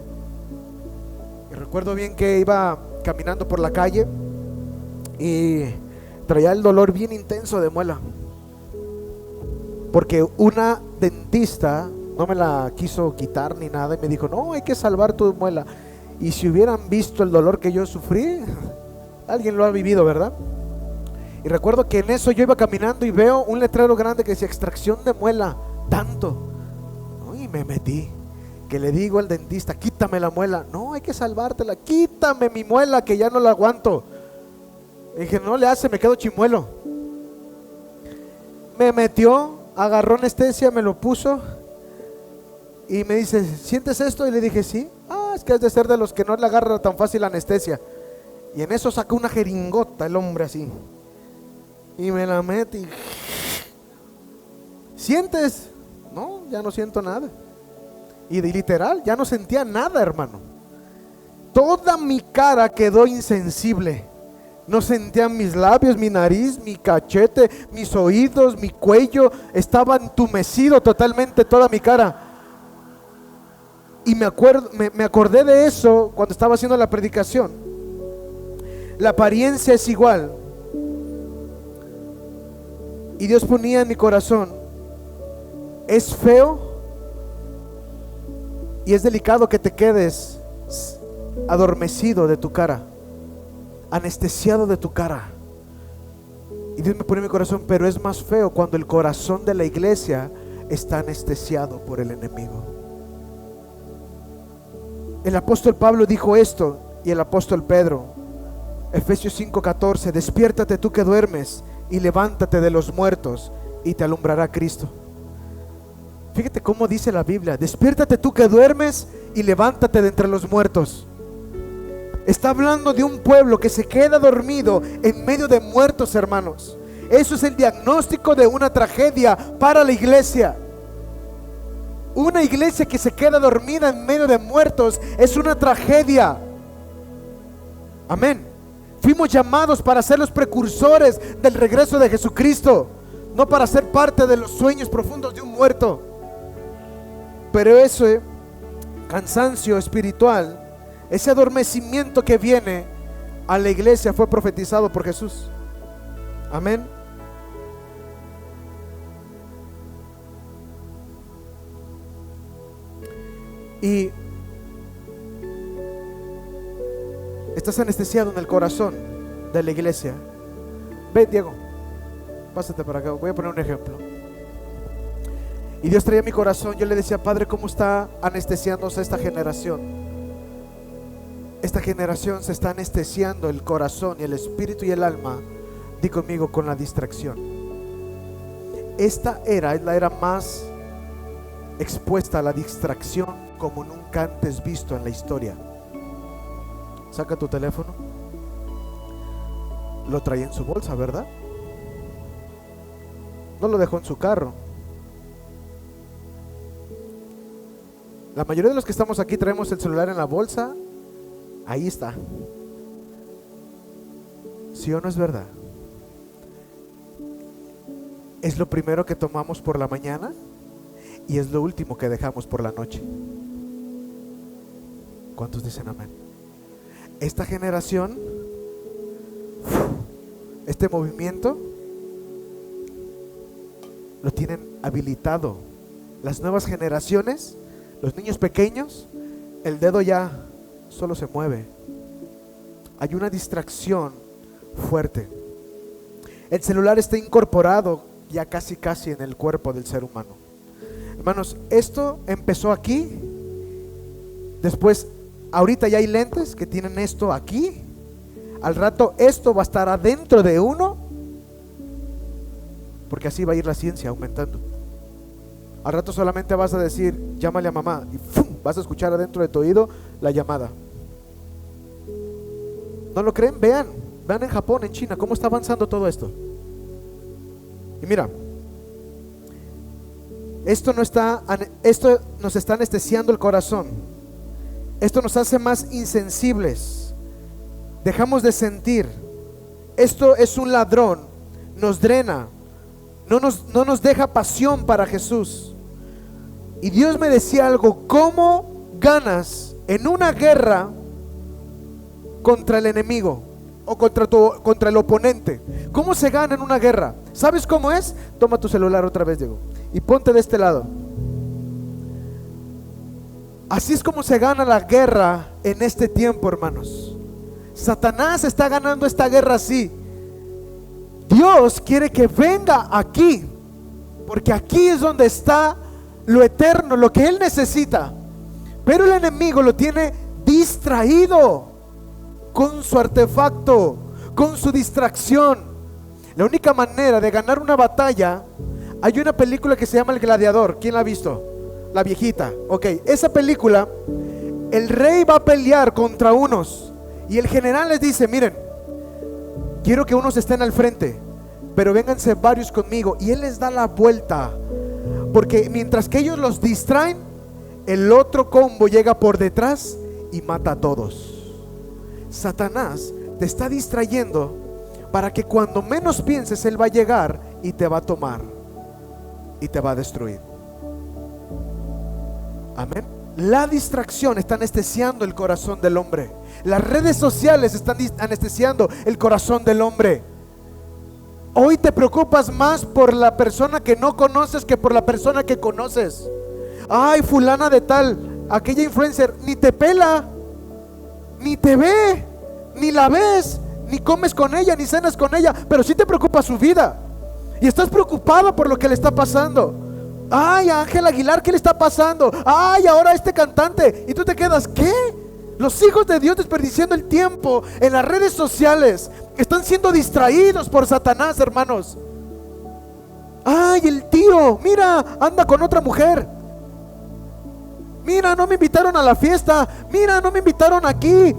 Y recuerdo bien que iba caminando por la calle y traía el dolor bien intenso de muela, porque una dentista no me la quiso quitar ni nada y me dijo: no, hay que salvar tu muela. Y si hubieran visto el dolor que yo sufrí, alguien lo ha vivido, ¿verdad? Y recuerdo que en eso yo iba caminando y veo un letrero grande que decía extracción de muela, tanto. Y me metí, que le digo al dentista: quítame la muela. No, hay que salvártela, quítame mi muela que ya no la aguanto. Le dije: no le hace, me quedo chimuelo. Me metió, agarró anestesia, me lo puso y me dice: ¿sientes esto? Y le dije: sí. Es que has de ser de los que no le agarra tan fácil la anestesia. Y en eso sacó una jeringota el hombre así y me la mete y... ¿sientes? No, ya no siento nada. Y de literal, ya no sentía nada, hermano. Toda mi cara quedó insensible. No sentía mis labios, mi nariz, mi cachete, mis oídos, mi cuello. Estaba entumecido totalmente toda mi cara. Y me acordé de eso cuando estaba haciendo la predicación. La apariencia es igual. Y Dios ponía en mi corazón: es feo y es delicado que te quedes adormecido de tu cara, anestesiado de tu cara. Y Dios me pone en mi corazón: pero es más feo cuando el corazón de la iglesia está anestesiado por el enemigo. El apóstol Pablo dijo esto, y el apóstol Pedro, Efesios 5:14: despiértate tú que duermes y levántate de los muertos y te alumbrará Cristo. Fíjate cómo dice la Biblia: despiértate tú que duermes y levántate de entre los muertos. Está hablando de un pueblo que se queda dormido en medio de muertos, hermanos. Eso es el diagnóstico de una tragedia para la iglesia. Una iglesia que se queda dormida en medio de muertos es una tragedia. Amén. Fuimos llamados para ser los precursores del regreso de Jesucristo, no para ser parte de los sueños profundos de un muerto. Pero ese cansancio espiritual, ese adormecimiento que viene a la iglesia, fue profetizado por Jesús. Amén. Y estás anestesiado en el corazón de la iglesia. Ven, Diego, pásate para acá, voy a poner un ejemplo. Y Dios traía mi corazón, yo le decía: Padre, ¿cómo está anestesiándose esta generación? Esta generación se está anestesiando el corazón y el espíritu y el alma. Di conmigo: con la distracción. Esta era es la era más expuesta a la distracción como nunca antes visto en la historia. Saca tu teléfono. lo traía en su bolsa, ¿verdad? No lo dejó en su carro. La mayoría de los que estamos aquí traemos el celular en la bolsa. Ahí está. ¿Sí o no es verdad? Es lo primero que tomamos por la mañana y es lo último que dejamos por la noche. ¿Cuántos dicen amén? Esta generación, este movimiento, lo tienen habilitado. Las nuevas generaciones, los niños pequeños, el dedo ya solo se mueve. Hay una distracción fuerte. El celular está incorporado ya casi en el cuerpo del ser humano. Hermanos, esto empezó aquí. Después, ahorita ya hay lentes que tienen esto aquí. Al rato esto va a estar adentro de uno, porque así va a ir la ciencia aumentando. Al rato solamente vas a decir, llámale a mamá, y ¡fum!, vas a escuchar adentro de tu oído la llamada. ¿No lo creen? Vean en Japón, en China, cómo está avanzando todo esto. Y mira, esto nos está anestesiando el corazón. Esto nos hace más insensibles. Dejamos de sentir. Esto es un ladrón. Nos drena. No nos deja pasión para Jesús. Y Dios me decía algo: ¿cómo ganas en una guerra contra el enemigo o contra el oponente? ¿Cómo se gana en una guerra? ¿Sabes cómo es? Toma tu celular otra vez, Diego, y ponte de este lado. Así es como se gana la guerra en este tiempo, hermanos. Satanás está ganando esta guerra así. Dios quiere que venga aquí, porque aquí es donde está lo eterno, lo que Él necesita. Pero el enemigo lo tiene distraído con su artefacto, con su distracción. La única manera de ganar una batalla, hay una película que se llama El Gladiador. ¿Quién la ha visto? La viejita. Ok, esa película, el rey va a pelear contra unos y el general les dice: miren, quiero que unos estén al frente, pero vénganse varios conmigo. Y él les da la vuelta, porque mientras que ellos los distraen, el otro combo llega por detrás y mata a todos. Satanás te está distrayendo para que cuando menos pienses, él va a llegar y te va a tomar y te va a destruir. Amén. La distracción está anestesiando el corazón del hombre. Las redes sociales están anestesiando el corazón del hombre. Hoy te preocupas más por la persona que no conoces que por la persona que conoces. Ay, fulana de tal, aquella influencer, ni te pela, ni te ve, ni la ves, ni comes con ella, ni cenas con ella, pero sí te preocupa su vida. Y estás preocupado por lo que le está pasando. Ay, a Ángel Aguilar, ¿qué le está pasando? Ay, ahora este cantante. Y tú te quedas, ¿qué? Los hijos de Dios desperdiciando el tiempo en las redes sociales. Están siendo distraídos por Satanás, hermanos. Ay, el tío, mira, anda con otra mujer. Mira, no me invitaron a la fiesta. Mira, no me invitaron aquí.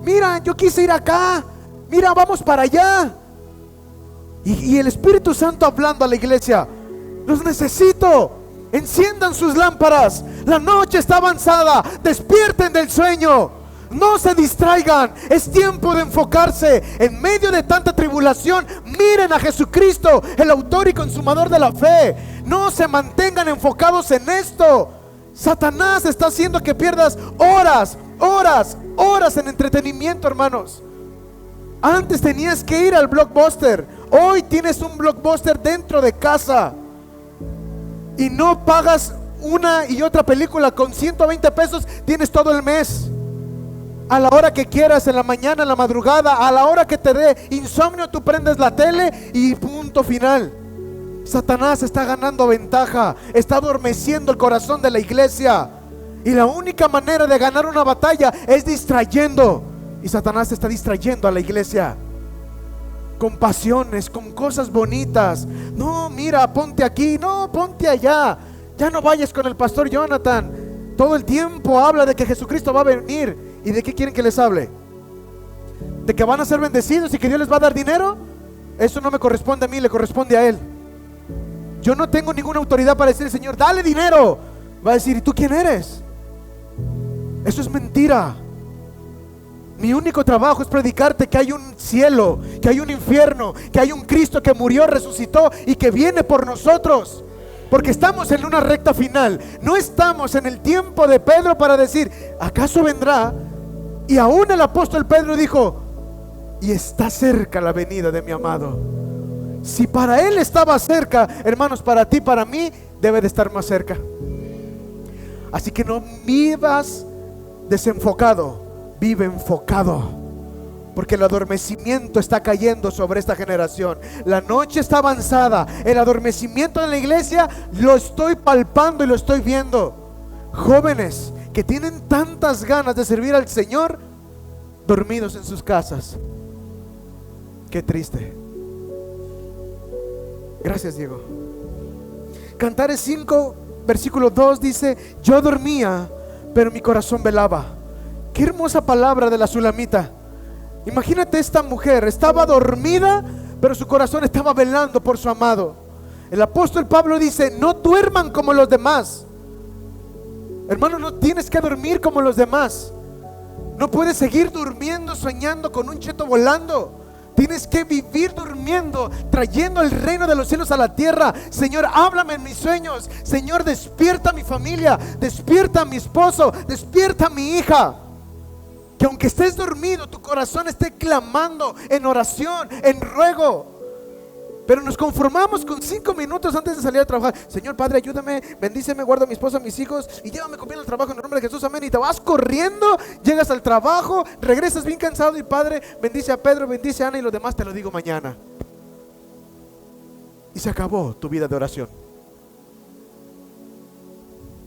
Mira, yo quise ir acá. Mira, vamos para allá. Y el Espíritu Santo hablando a la iglesia: los necesito, enciendan sus lámparas, la noche está avanzada, despierten del sueño, no se distraigan, es tiempo de enfocarse. En medio de tanta tribulación, miren a Jesucristo, el autor y consumador de la fe. No se mantengan enfocados en esto. Satanás está haciendo que pierdas horas en entretenimiento, hermanos. Antes tenías que ir al Blockbuster, hoy tienes un Blockbuster dentro de casa y no pagas una y otra película. Con 120 pesos tienes todo el mes, a la hora que quieras, en la mañana, en la madrugada, a la hora que te dé insomnio, tú prendes la tele y punto final. Satanás está ganando ventaja, está adormeciendo el corazón de la iglesia, y la única manera de ganar una batalla es distrayendo. Y Satanás está distrayendo a la iglesia con pasiones, con cosas bonitas. No, mira, ponte aquí, no, ponte allá. Ya no vayas con el pastor Jonathan. Todo el tiempo habla de que Jesucristo va a venir. ¿Y de qué quieren que les hable? de que van a ser bendecidos y que Dios les va a dar dinero, eso no me corresponde a mí, le corresponde a Él. Yo no tengo ninguna autoridad para decir, Señor, dale dinero. Va a decir, ¿y tú quién eres? Eso es mentira. Mi único trabajo es predicarte que hay un cielo, que hay un infierno, que hay un Cristo que murió, resucitó y que viene por nosotros. Porque estamos en una recta final. No estamos en el tiempo de Pedro para decir, ¿acaso vendrá? Y aún el apóstol Pedro dijo, y está cerca la venida de mi amado. Si para él estaba cerca, hermanos, para ti, para mí, debe de estar más cerca. Así que no vivas desenfocado, vive enfocado, porque el adormecimiento está cayendo sobre esta generación. La noche está avanzada. El adormecimiento de la iglesia lo estoy palpando y lo estoy viendo. Jóvenes que tienen tantas ganas de servir al Señor, dormidos en sus casas. Qué triste. Gracias, Diego. Cantares 5, versículo 2 dice, yo dormía, pero mi corazón velaba. Qué hermosa palabra de la Sulamita. Imagínate, esta mujer estaba dormida, pero su corazón estaba velando por su amado. El apóstol Pablo dice, no duerman como los demás. Hermano, no tienes que dormir como los demás. No puedes seguir durmiendo, soñando con un cheto volando. Tienes que vivir durmiendo, trayendo el reino de los cielos a la tierra. Señor, háblame en mis sueños. Señor, despierta a mi familia, despierta a mi esposo, despierta a mi hija. Que aunque estés dormido, tu corazón esté clamando en oración, en ruego. Pero nos conformamos con 5 minutos antes de salir a trabajar. Señor Padre, ayúdame, bendíceme, guarda a mi esposa, a mis hijos y llévame con bien al trabajo en el nombre de Jesús, amén. Y te vas corriendo, llegas al trabajo, regresas bien cansado y Padre, bendice a Pedro, bendice a Ana y los demás te lo digo mañana. Y se acabó tu vida de oración.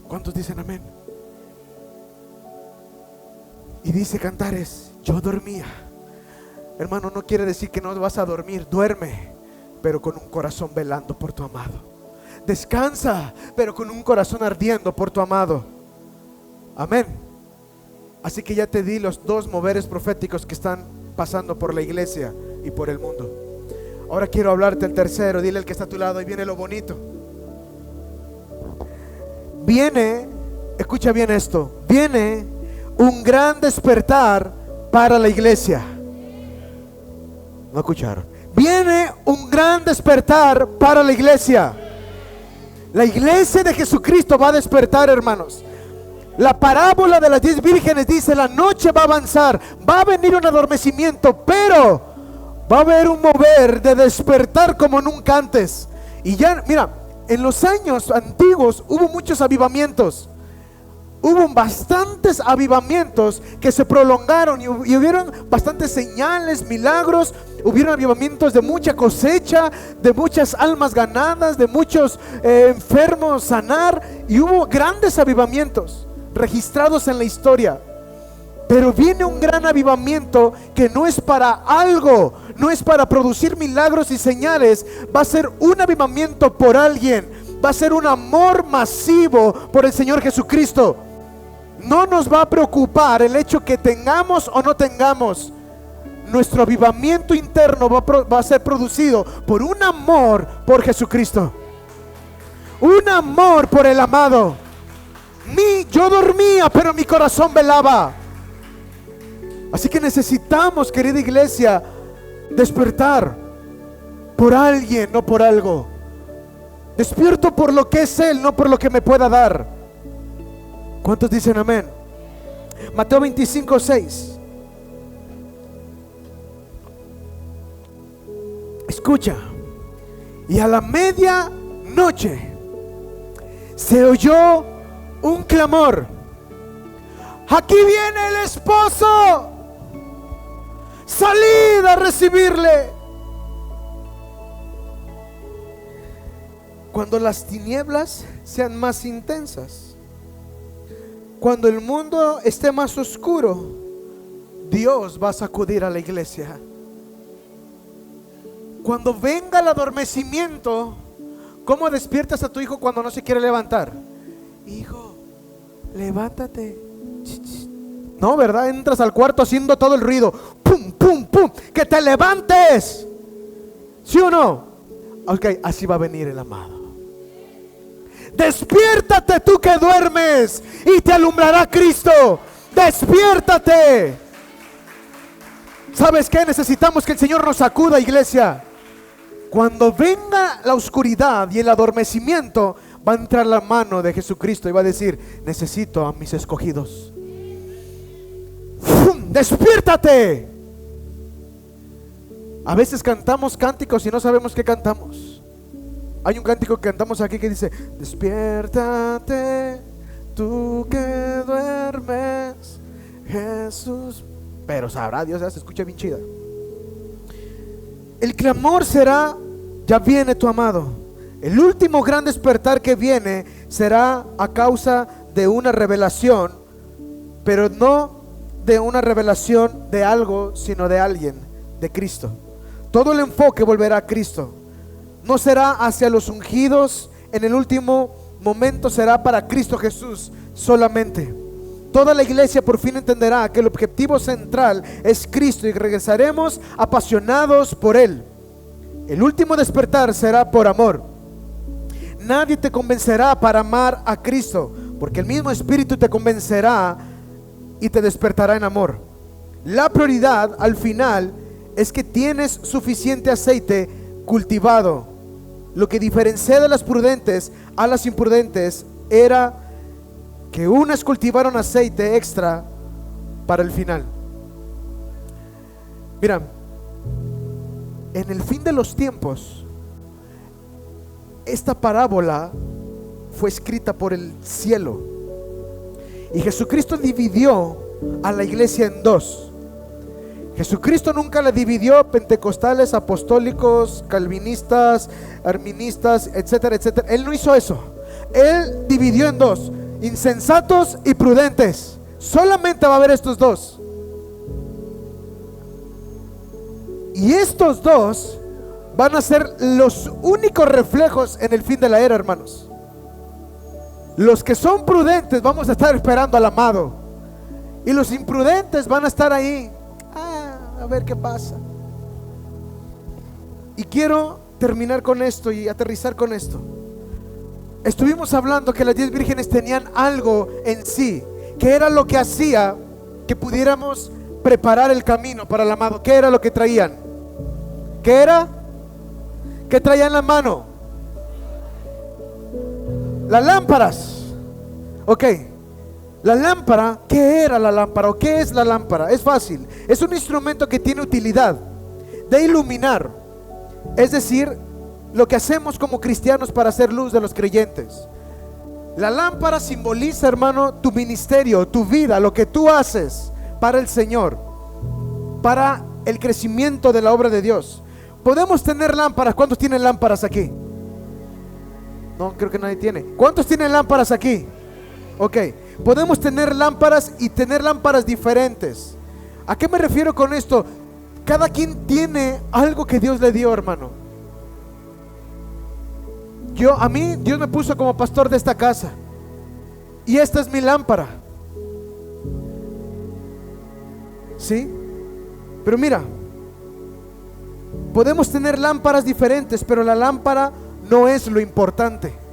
¿Cuántos dicen amén? Y dice Cantares, yo dormía. Hermano, no quiere decir que no vas a dormir, duerme, pero con un corazón velando por tu amado. Descansa, pero con un corazón ardiendo por tu amado. Amén. Así que ya te di los 2 moveres proféticos que están pasando por la iglesia y por el mundo. Ahora quiero hablarte el tercero. Dile al que está a tu lado, y viene lo bonito. Viene, escucha bien esto, viene un gran despertar para la iglesia. ¿No escucharon? Viene un gran despertar para la iglesia. La iglesia de Jesucristo va a despertar, hermanos. La parábola de las 10 vírgenes dice, la noche va a avanzar, va a venir un adormecimiento, pero va a haber un mover de despertar como nunca antes. Y ya, mira, en los años antiguos hubo muchos avivamientos. Hubo bastantes avivamientos que se prolongaron y hubieron bastantes señales, milagros. Hubieron avivamientos de mucha cosecha, de muchas almas ganadas, de muchos enfermos sanar. Y hubo grandes avivamientos registrados en la historia. Pero viene un gran avivamiento que no es para algo, no es para producir milagros y señales. Va a ser un avivamiento por alguien. Va a ser un amor masivo por el Señor Jesucristo. No nos va a preocupar el hecho que tengamos o no tengamos. Nuestro avivamiento interno va a ser producido por un amor por Jesucristo, un amor por el amado. Yo dormía, pero mi corazón velaba. Así que necesitamos, querida iglesia, despertar por alguien, no por algo. Despierto por lo que es Él, no por lo que me pueda dar. ¿Cuántos dicen amén? Mateo 25:6. Escucha. Y a la medianoche se oyó un clamor: aquí viene el esposo, salid a recibirle. Cuando las tinieblas sean más intensas, cuando el mundo esté más oscuro, Dios va a sacudir a la iglesia. Cuando venga el adormecimiento, ¿cómo despiertas a tu hijo cuando no se quiere levantar? Hijo, levántate. No, ¿verdad? Entras al cuarto haciendo todo el ruido. ¡Pum, pum! pum, pum, que te levantes. ¿Sí o no? Ok, así va a venir el amado. Despiértate tú que duermes y te alumbrará Cristo. Despiértate. ¿Sabes qué? Necesitamos que el Señor nos sacuda, iglesia. Cuando venga la oscuridad y el adormecimiento, va a entrar la mano de Jesucristo y va a decir: necesito a mis escogidos. ¡Fum! Despiértate. A veces cantamos cánticos y no sabemos qué cantamos. Hay un cántico que cantamos aquí que dice: despiértate, tú que duermes, Jesús. Pero sabrá Dios, ya se escucha bien chida. El clamor será: ya viene tu amado. El último gran despertar que viene será a causa de una revelación, pero no de una revelación de algo, sino de alguien, de Cristo. Todo el enfoque volverá a Cristo. No será hacia los ungidos. En el último momento será para Cristo Jesús solamente. Toda la iglesia por fin entenderá que el objetivo central es Cristo y regresaremos apasionados por Él. El último despertar será por amor. Nadie te convencerá para amar a Cristo, porque el mismo Espíritu te convencerá y te despertará en amor. La prioridad al final es que tienes suficiente aceite cultivado. Lo que diferencia de las prudentes a las imprudentes era que unas cultivaron aceite extra para el final. Mira, en el fin de los tiempos, esta parábola fue escrita por el cielo, y Jesucristo dividió a la iglesia en dos. Jesucristo nunca la dividió: pentecostales, apostólicos, calvinistas, arministas, etcétera, etcétera. Él no hizo eso. Él dividió en dos: insensatos y prudentes. Solamente va a haber estos dos. Y estos dos van a ser los únicos reflejos en el fin de la era, hermanos. Los que son prudentes vamos a estar esperando al amado, y los imprudentes van a estar ahí a ver qué pasa. Y quiero terminar con esto y aterrizar con esto. Estuvimos hablando que las 10 vírgenes tenían algo en sí, que era lo que hacía que pudiéramos preparar el camino para el amado. ¿Qué era lo que traían? ¿Qué era? ¿Qué traían en la mano? Las lámparas. Ok. La lámpara, ¿qué era la lámpara o qué es la lámpara? Es fácil, es un instrumento que tiene utilidad de iluminar. Es decir, lo que hacemos como cristianos para hacer luz de los creyentes. La lámpara simboliza, hermano, tu ministerio, tu vida, lo que tú haces para el Señor, para el crecimiento de la obra de Dios. Podemos tener lámparas. ¿Cuántos tienen lámparas aquí? No, creo que nadie tiene. ¿Cuántos tienen lámparas aquí? Ok, podemos tener lámparas y tener lámparas diferentes. ¿A qué me refiero con esto? Cada quien tiene algo que Dios le dio, hermano. A mí Dios me puso como pastor de esta casa, y esta es mi lámpara. ¿Sí? Pero mira, podemos tener lámparas diferentes, pero la lámpara no es lo importante.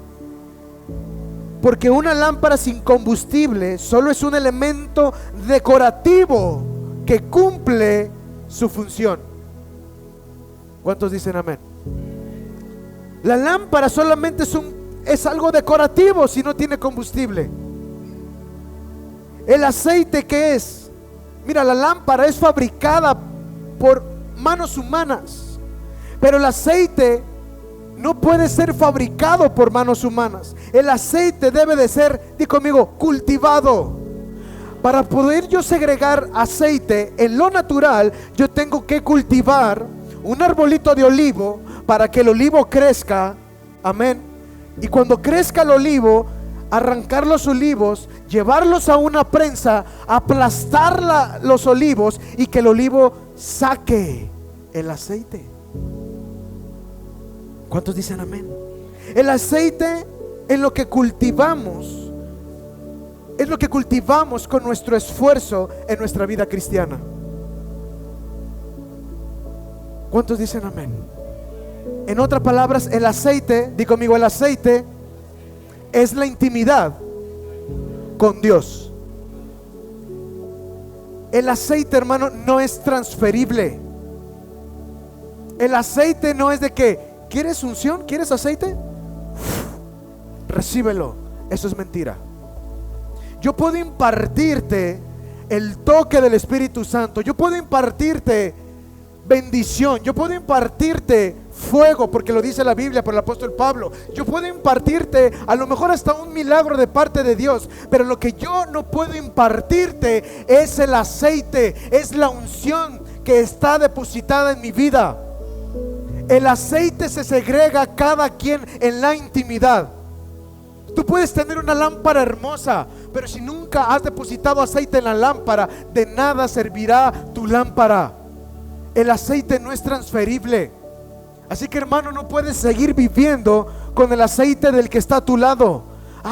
Porque una lámpara sin combustible solo es un elemento decorativo que cumple su función. ¿Cuántos dicen amén? La lámpara solamente es algo decorativo si no tiene combustible. El aceite, ¿qué es? Mira, la lámpara es fabricada por manos humanas, pero el aceite no puede ser fabricado por manos humanas. El aceite debe de ser, di conmigo, cultivado. Para poder yo segregar aceite en lo natural, yo tengo que cultivar un arbolito de olivo para que el olivo crezca. Amén. Y cuando crezca el olivo, arrancar los olivos, llevarlos a una prensa, aplastar los olivos, y que el olivo saque el aceite. ¿Cuántos dicen amén? El aceite es lo que cultivamos, es lo que cultivamos con nuestro esfuerzo en nuestra vida cristiana. ¿Cuántos dicen amén? En otras palabras, el aceite, di conmigo, el aceite es la intimidad con Dios. El aceite, hermano, no es transferible. El aceite no es de que, ¿quieres unción? ¿Quieres aceite? Recíbelo. Eso es mentira. Yo puedo impartirte el toque del Espíritu Santo. Yo puedo impartirte bendición. Yo puedo impartirte fuego, porque lo dice la Biblia por el apóstol Pablo. Yo puedo impartirte a lo mejor hasta un milagro de parte de Dios, pero lo que yo no puedo impartirte es el aceite, es la unción que está depositada en mi vida. El aceite se segrega a cada quien en la intimidad. Tú puedes tener una lámpara hermosa, pero si nunca has depositado aceite en la lámpara, de nada servirá tu lámpara. El aceite no es transferible. Así que, hermano, no puedes seguir viviendo con el aceite del que está a tu lado.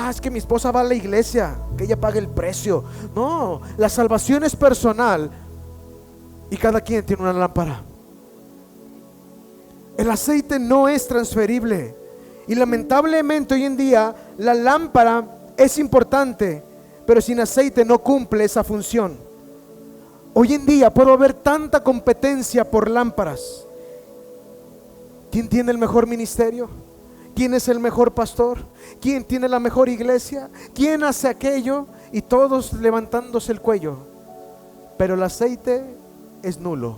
Es que mi esposa va a la iglesia, que ella pague el precio. No, la salvación es personal y cada quien tiene una lámpara. El aceite no es transferible. Y lamentablemente hoy en día la lámpara es importante, pero sin aceite no cumple esa función. Hoy en día puedo ver tanta competencia por lámparas. ¿Quién tiene el mejor ministerio? ¿Quién es el mejor pastor? ¿Quién tiene la mejor iglesia? ¿Quién hace aquello? Y todos levantándose el cuello, pero el aceite es nulo.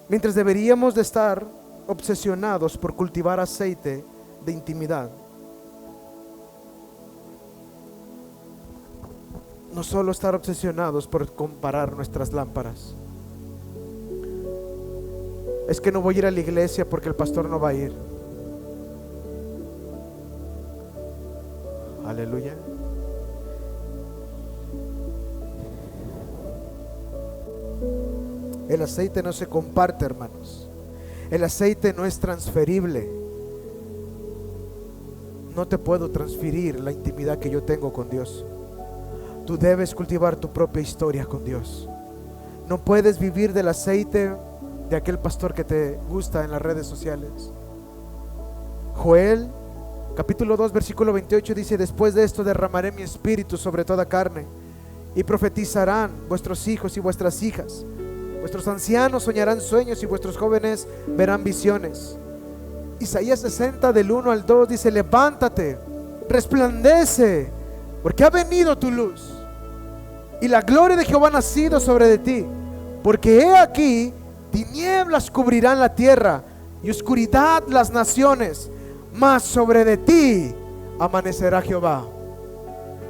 Mientras deberíamos de estar obsesionados por cultivar aceite de intimidad, no solo estar obsesionados por comparar nuestras lámparas. Es que no voy a ir a la iglesia porque el pastor no va a ir. Aleluya. El aceite no se comparte, hermanos. El aceite no es transferible. No te puedo transferir la intimidad que yo tengo con Dios. Tú debes cultivar tu propia historia con Dios. No puedes vivir del aceite de aquel pastor que te gusta en las redes sociales. Joel capítulo 2 versículo 28 dice: después de esto derramaré mi espíritu sobre toda carne, y profetizarán vuestros hijos y vuestras hijas, vuestros ancianos soñarán sueños y vuestros jóvenes verán visiones. Isaías 60 del 1 al 2 dice: levántate, resplandece, porque ha venido tu luz, y la gloria de Jehová ha nacido sobre de ti. Porque he aquí, tinieblas cubrirán la tierra y oscuridad las naciones, mas sobre de ti amanecerá Jehová.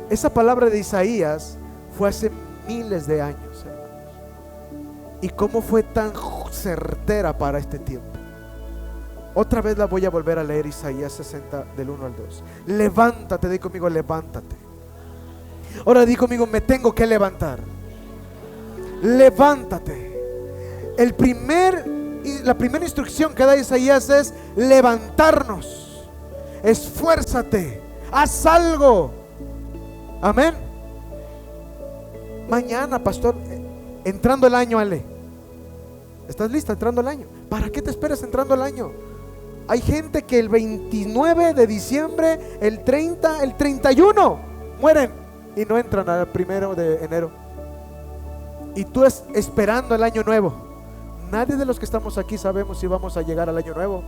Esa palabra de Isaías fue hace miles de años, hermanos. ¿Y cómo fue tan certera para este tiempo? Otra vez la voy a volver a leer, Isaías 60 del 1 al 2. Levántate, di conmigo, levántate. Ahora di conmigo, me tengo que levantar. Levántate. La primera instrucción que da Isaías es levantarnos. Esfuérzate, haz algo. Amén. Mañana, pastor, entrando el año, Ale, ¿estás lista entrando el año? ¿Para qué te esperas entrando el año? Hay gente que el 29 de diciembre, el 30, el 31 mueren y no entran al 1 de enero. Y tú esperando el año nuevo. Nadie de los que estamos aquí sabemos si vamos a llegar al año nuevo.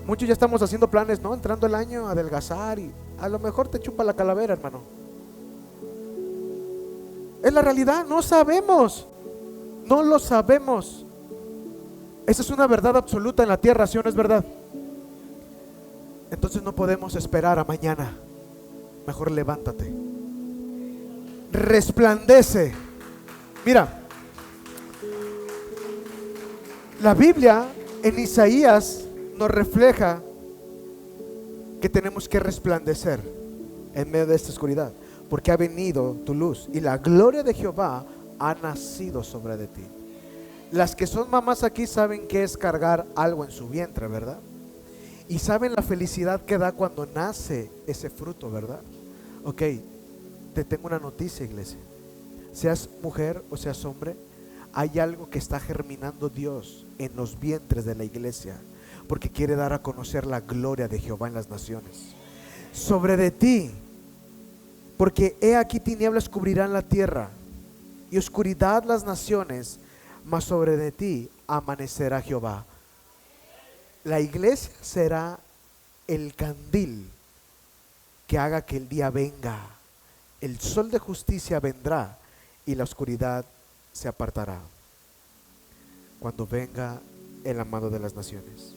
Muchos ya estamos haciendo planes, ¿no? Entrando el año, adelgazar, y a lo mejor te chupa la calavera, hermano. Es la realidad, no sabemos. No lo sabemos. Esa es una verdad absoluta en la tierra, ¿sí o no es verdad? Entonces no podemos esperar a mañana. Mejor levántate. Resplandece. Mira, la Biblia en Isaías nos refleja que tenemos que resplandecer en medio de esta oscuridad, porque ha venido tu luz y la gloria de Jehová ha nacido sobre de ti. Las que son mamás aquí saben que es cargar algo en su vientre, ¿verdad? Y saben la felicidad que da cuando nace ese fruto, ¿verdad? Ok, te tengo una noticia, iglesia. Seas mujer o seas hombre, hay algo que está germinando Dios en los vientres de la iglesia, porque quiere dar a conocer la gloria de Jehová en las naciones. Sobre de ti, porque he aquí tinieblas cubrirán la tierra y oscuridad las naciones, mas sobre de ti amanecerá Jehová. La iglesia será el candil que haga que el día venga. El sol de justicia vendrá y la oscuridad se apartará cuando venga el amado de las naciones.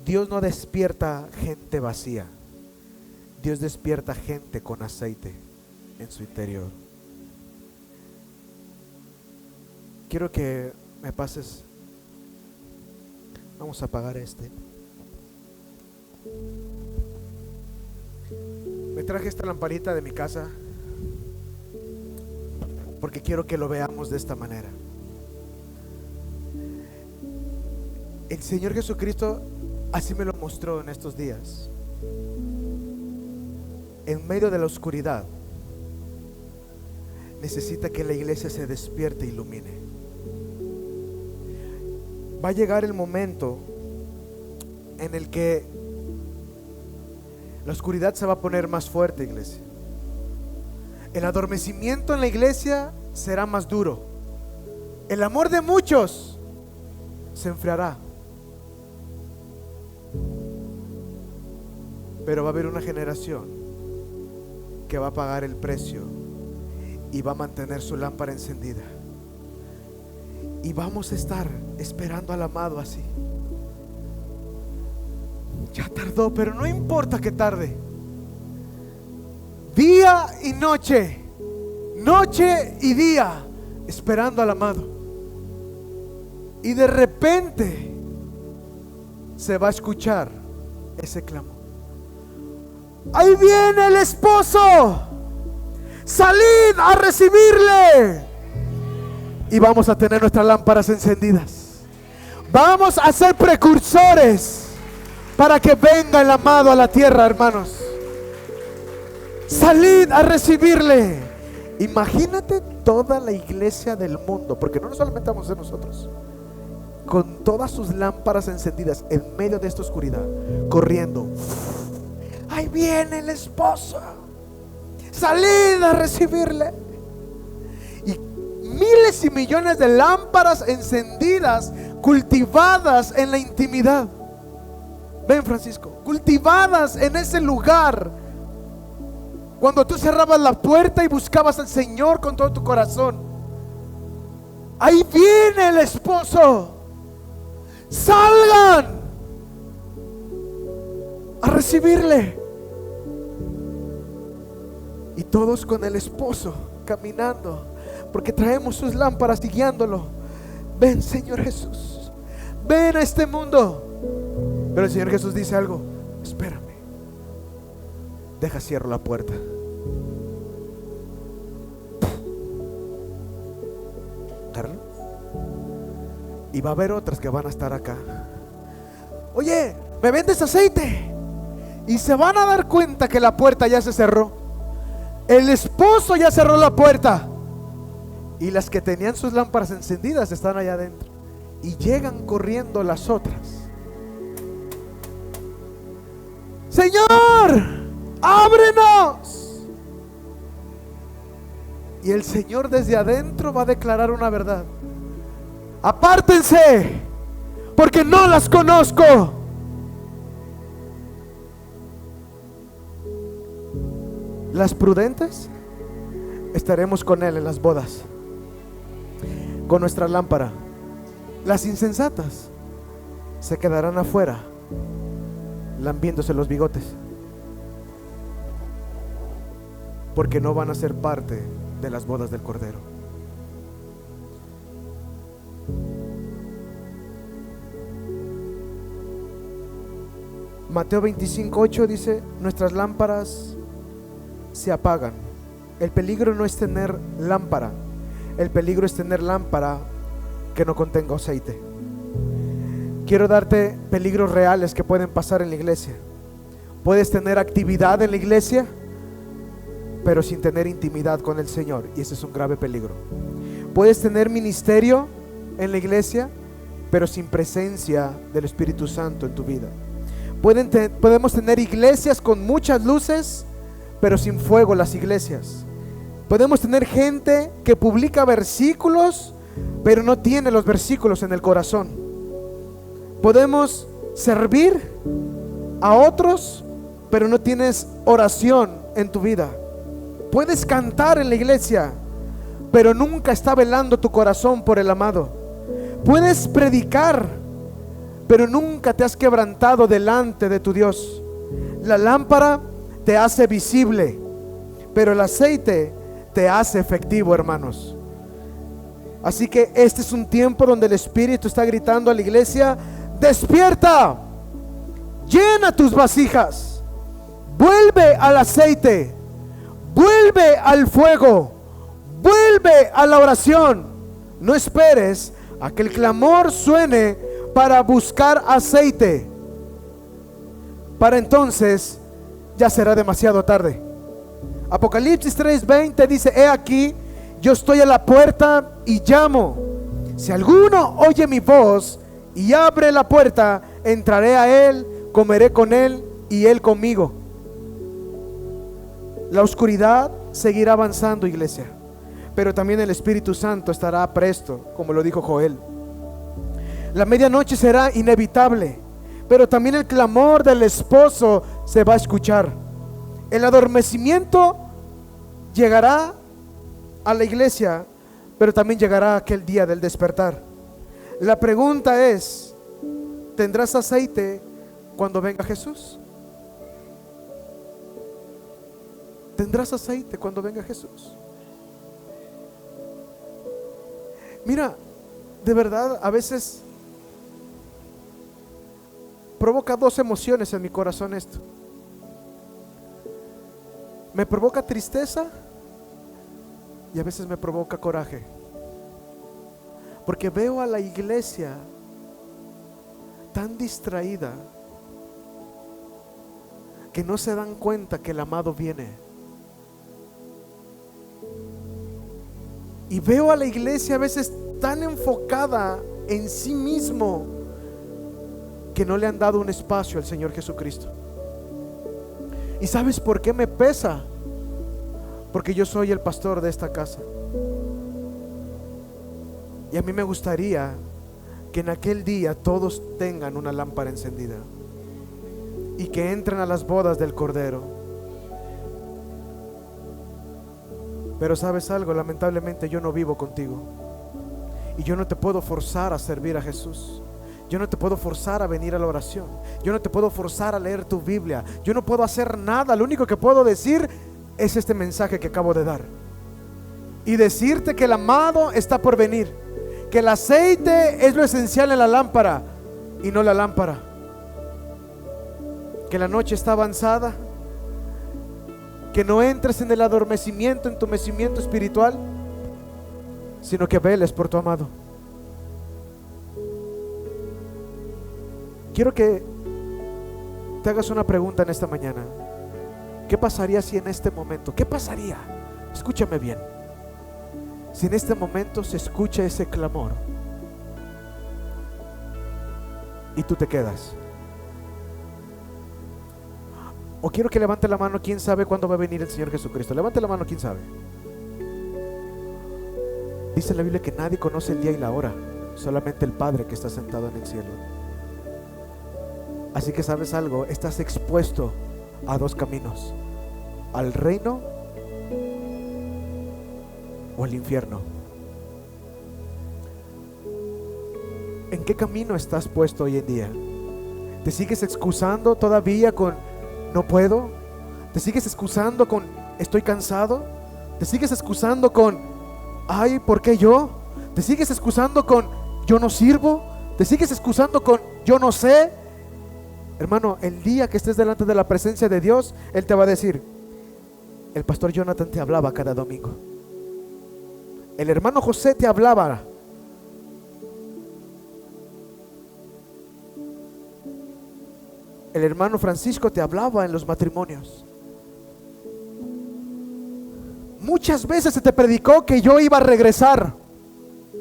Dios no despierta gente vacía. Dios despierta gente con aceite en su interior. Quiero que me pases. Vamos a apagar este. Me traje esta lamparita de mi casa porque quiero que lo veamos de esta manera. El Señor Jesucristo así me lo mostró en estos días. En medio de la oscuridad necesita que la iglesia se despierte e ilumine. Va a llegar el momento en el que la oscuridad se va a poner más fuerte, iglesia. El adormecimiento en la iglesia será más duro. El amor de muchos se enfriará. Pero va a haber una generación que va a pagar el precio y va a mantener su lámpara encendida. Y vamos a estar esperando al amado así. Ya tardó, pero no importa que tarde. Día y noche, noche y día, esperando al amado. Y de repente se va a escuchar ese clamor: ahí viene el esposo, salid a recibirle. Y vamos a tener nuestras lámparas encendidas. Vamos a ser precursores para que venga el amado a la tierra, hermanos. Salid a recibirle. Imagínate toda la iglesia del mundo, porque no solamente vamos a ser nosotros, con todas sus lámparas encendidas en medio de esta oscuridad, corriendo. Ahí viene el esposo, salid a recibirle. Y miles y millones de lámparas encendidas, cultivadas en la intimidad. Ven, Francisco, cultivadas en ese lugar. Cuando tú cerrabas la puerta y buscabas al Señor con todo tu corazón, ahí viene el esposo. Salgan a recibirle. Y todos con el esposo caminando, porque traemos sus lámparas y guiándolo. Ven, Señor Jesús, ven a este mundo. Pero el Señor Jesús dice algo: espérame, deja cierro la puerta. Carlos. Y va a haber otras que van a estar acá. Oye, ¿me vendes aceite? Y se van a dar cuenta que la puerta ya se cerró. El esposo ya cerró la puerta. Y las que tenían sus lámparas encendidas están allá adentro. Y llegan corriendo las otras. Señor, ábrenos. Y el Señor desde adentro va a declarar una verdad: apártense, porque no las conozco. Las prudentes estaremos con Él en las bodas, con nuestra lámpara. Las insensatas se quedarán afuera, lambiéndose los bigotes, porque no van a ser parte de las bodas del Cordero. Mateo 25:8 dice: nuestras lámparas se apagan. El peligro no es tener lámpara, el peligro es tener lámpara que no contenga aceite. Quiero darte peligros reales que pueden pasar en la iglesia. Puedes tener actividad en la iglesia, pero sin tener intimidad con el Señor, y ese es un grave peligro. Puedes tener ministerio en la iglesia, pero sin presencia del Espíritu Santo en tu vida. Podemos tener iglesias con muchas luces, pero sin fuego las iglesias. Podemos tener gente que publica versículos, pero no tiene los versículos en el corazón. Podemos servir a otros, pero no tienes oración en tu vida. Puedes cantar en la iglesia, pero nunca está velando tu corazón por el amado. Puedes predicar, pero nunca te has quebrantado delante de tu Dios. La lámpara te hace visible, pero el aceite te hace efectivo, hermanos. Así que este es un tiempo donde el Espíritu está gritando a la iglesia: despierta, llena tus vasijas, vuelve al aceite, vuelve al fuego, vuelve a la oración. No esperes a que el clamor suene para buscar aceite. Para entonces ya será demasiado tarde. Apocalipsis 3:20 dice: he aquí, yo estoy a la puerta y llamo. Si alguno oye mi voz y abre la puerta, entraré a él, comeré con él y él conmigo. La oscuridad seguirá avanzando, iglesia, pero también el Espíritu Santo estará presto, como lo dijo Joel. La medianoche será inevitable, pero también el clamor del esposo se va a escuchar. El adormecimiento llegará a la iglesia, pero también llegará aquel día del despertar. La pregunta es: ¿tendrás aceite cuando venga Jesús? ¿Tendrás aceite cuando venga Jesús? Mira, de verdad, a veces provoca dos emociones en mi corazón esto. Me provoca tristeza y a veces me provoca coraje, porque veo a la iglesia tan distraída que no se dan cuenta que el amado viene. Y veo a la iglesia a veces tan enfocada en sí mismo que no le han dado un espacio al Señor Jesucristo. ¿Y sabes por qué me pesa? Porque yo soy el pastor de esta casa. Y a mí me gustaría que en aquel día todos tengan una lámpara encendida y que entren a las bodas del Cordero. Pero ¿sabes algo? Lamentablemente yo no vivo contigo, y yo no te puedo forzar a servir a Jesús. Yo no te puedo forzar a venir a la oración. Yo no te puedo forzar a leer tu Biblia. Yo no puedo hacer nada. Lo único que puedo decir es este mensaje que acabo de dar, y decirte que el amado está por venir, que el aceite es lo esencial en la lámpara y no la lámpara, que la noche está avanzada, que no entres en el adormecimiento, en tu mecimiento espiritual, sino que veles por tu amado. Quiero que te hagas una pregunta en esta mañana. ¿Qué pasaría si en este momento, qué pasaría? Escúchame bien. Si en este momento se escucha ese clamor y tú te quedas. O quiero que levante la mano quien sabe cuándo va a venir el Señor Jesucristo. Levante la mano quien sabe. Dice la Biblia que nadie conoce el día y la hora, solamente el Padre que está sentado en el cielo. Así que, ¿sabes algo? Estás expuesto a dos caminos: al reino o al infierno. ¿En qué camino estás puesto hoy en día? ¿Te sigues excusando todavía con no puedo? ¿Te sigues excusando con estoy cansado? ¿Te sigues excusando con ay, ¿por qué yo? ¿Te sigues excusando con yo no sirvo? ¿Te sigues excusando con yo no sé? Hermano, el día que estés delante de la presencia de Dios, Él te va a decir: el pastor Jonathan te hablaba cada domingo, el hermano José te hablaba, el hermano Francisco te hablaba en los matrimonios. Muchas veces se te predicó que yo iba a regresar,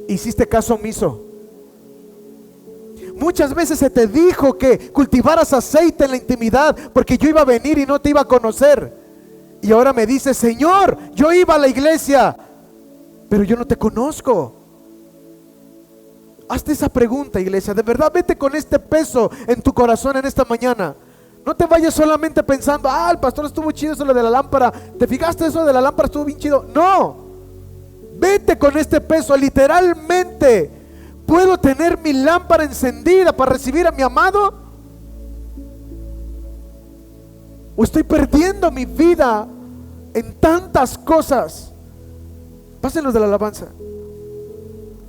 Hiciste caso omiso. Muchas veces se te dijo que cultivaras aceite en la intimidad porque yo iba a venir y no te iba a conocer. Y ahora me dices: Señor, yo iba a la iglesia, pero yo no te conozco. Hazte esa pregunta, iglesia. De verdad, vete con este peso en tu corazón en esta mañana. No te vayas solamente pensando: ah, el pastor estuvo chido eso de la lámpara. ¿Te fijaste eso de la lámpara? Estuvo bien chido. No, vete con este peso. Literalmente, ¿puedo tener mi lámpara encendida para recibir a mi amado? ¿O estoy perdiendo mi vida en tantas cosas? Pásenlos de la alabanza.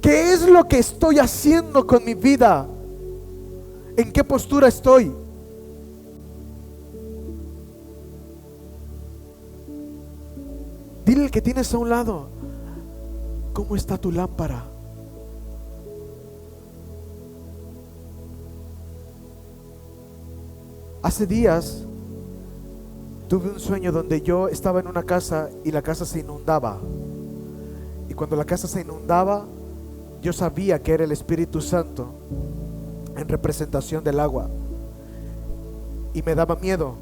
¿Qué es lo que estoy haciendo con mi vida? ¿En qué postura estoy? Dile al que tienes a un lado: ¿cómo está tu lámpara? Hace días tuve un sueño donde yo estaba en una casa y la casa se inundaba. Y cuando la casa se inundaba, yo sabía que era el Espíritu Santo en representación del agua. Y me daba miedo.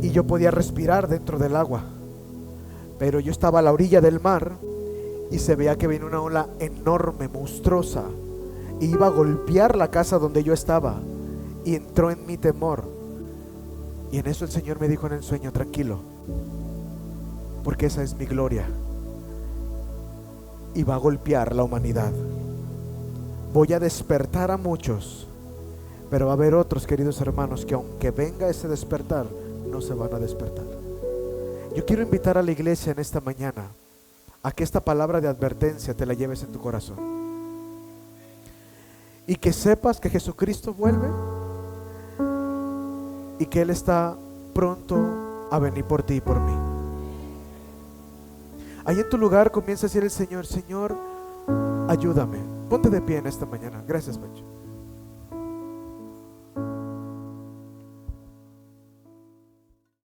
Y yo podía respirar dentro del agua. Pero yo estaba a la orilla del mar y se veía que venía una ola enorme, monstruosa, y iba a golpear la casa donde yo estaba. Y entró en mi temor. Y en eso el Señor me dijo en el sueño: tranquilo, porque esa es mi gloria. Y va a golpear la humanidad. Voy a despertar a muchos, pero va a haber otros, queridos hermanos, que aunque venga ese despertar, no se van a despertar. Yo quiero invitar a la iglesia en esta mañana a que esta palabra de advertencia te la lleves en tu corazón, y que sepas que Jesucristo vuelve y que Él está pronto a venir por ti y por mí. Ahí en tu lugar comienza a decir el Señor: Señor, ayúdame. Ponte de pie en esta mañana. Gracias, Pancho.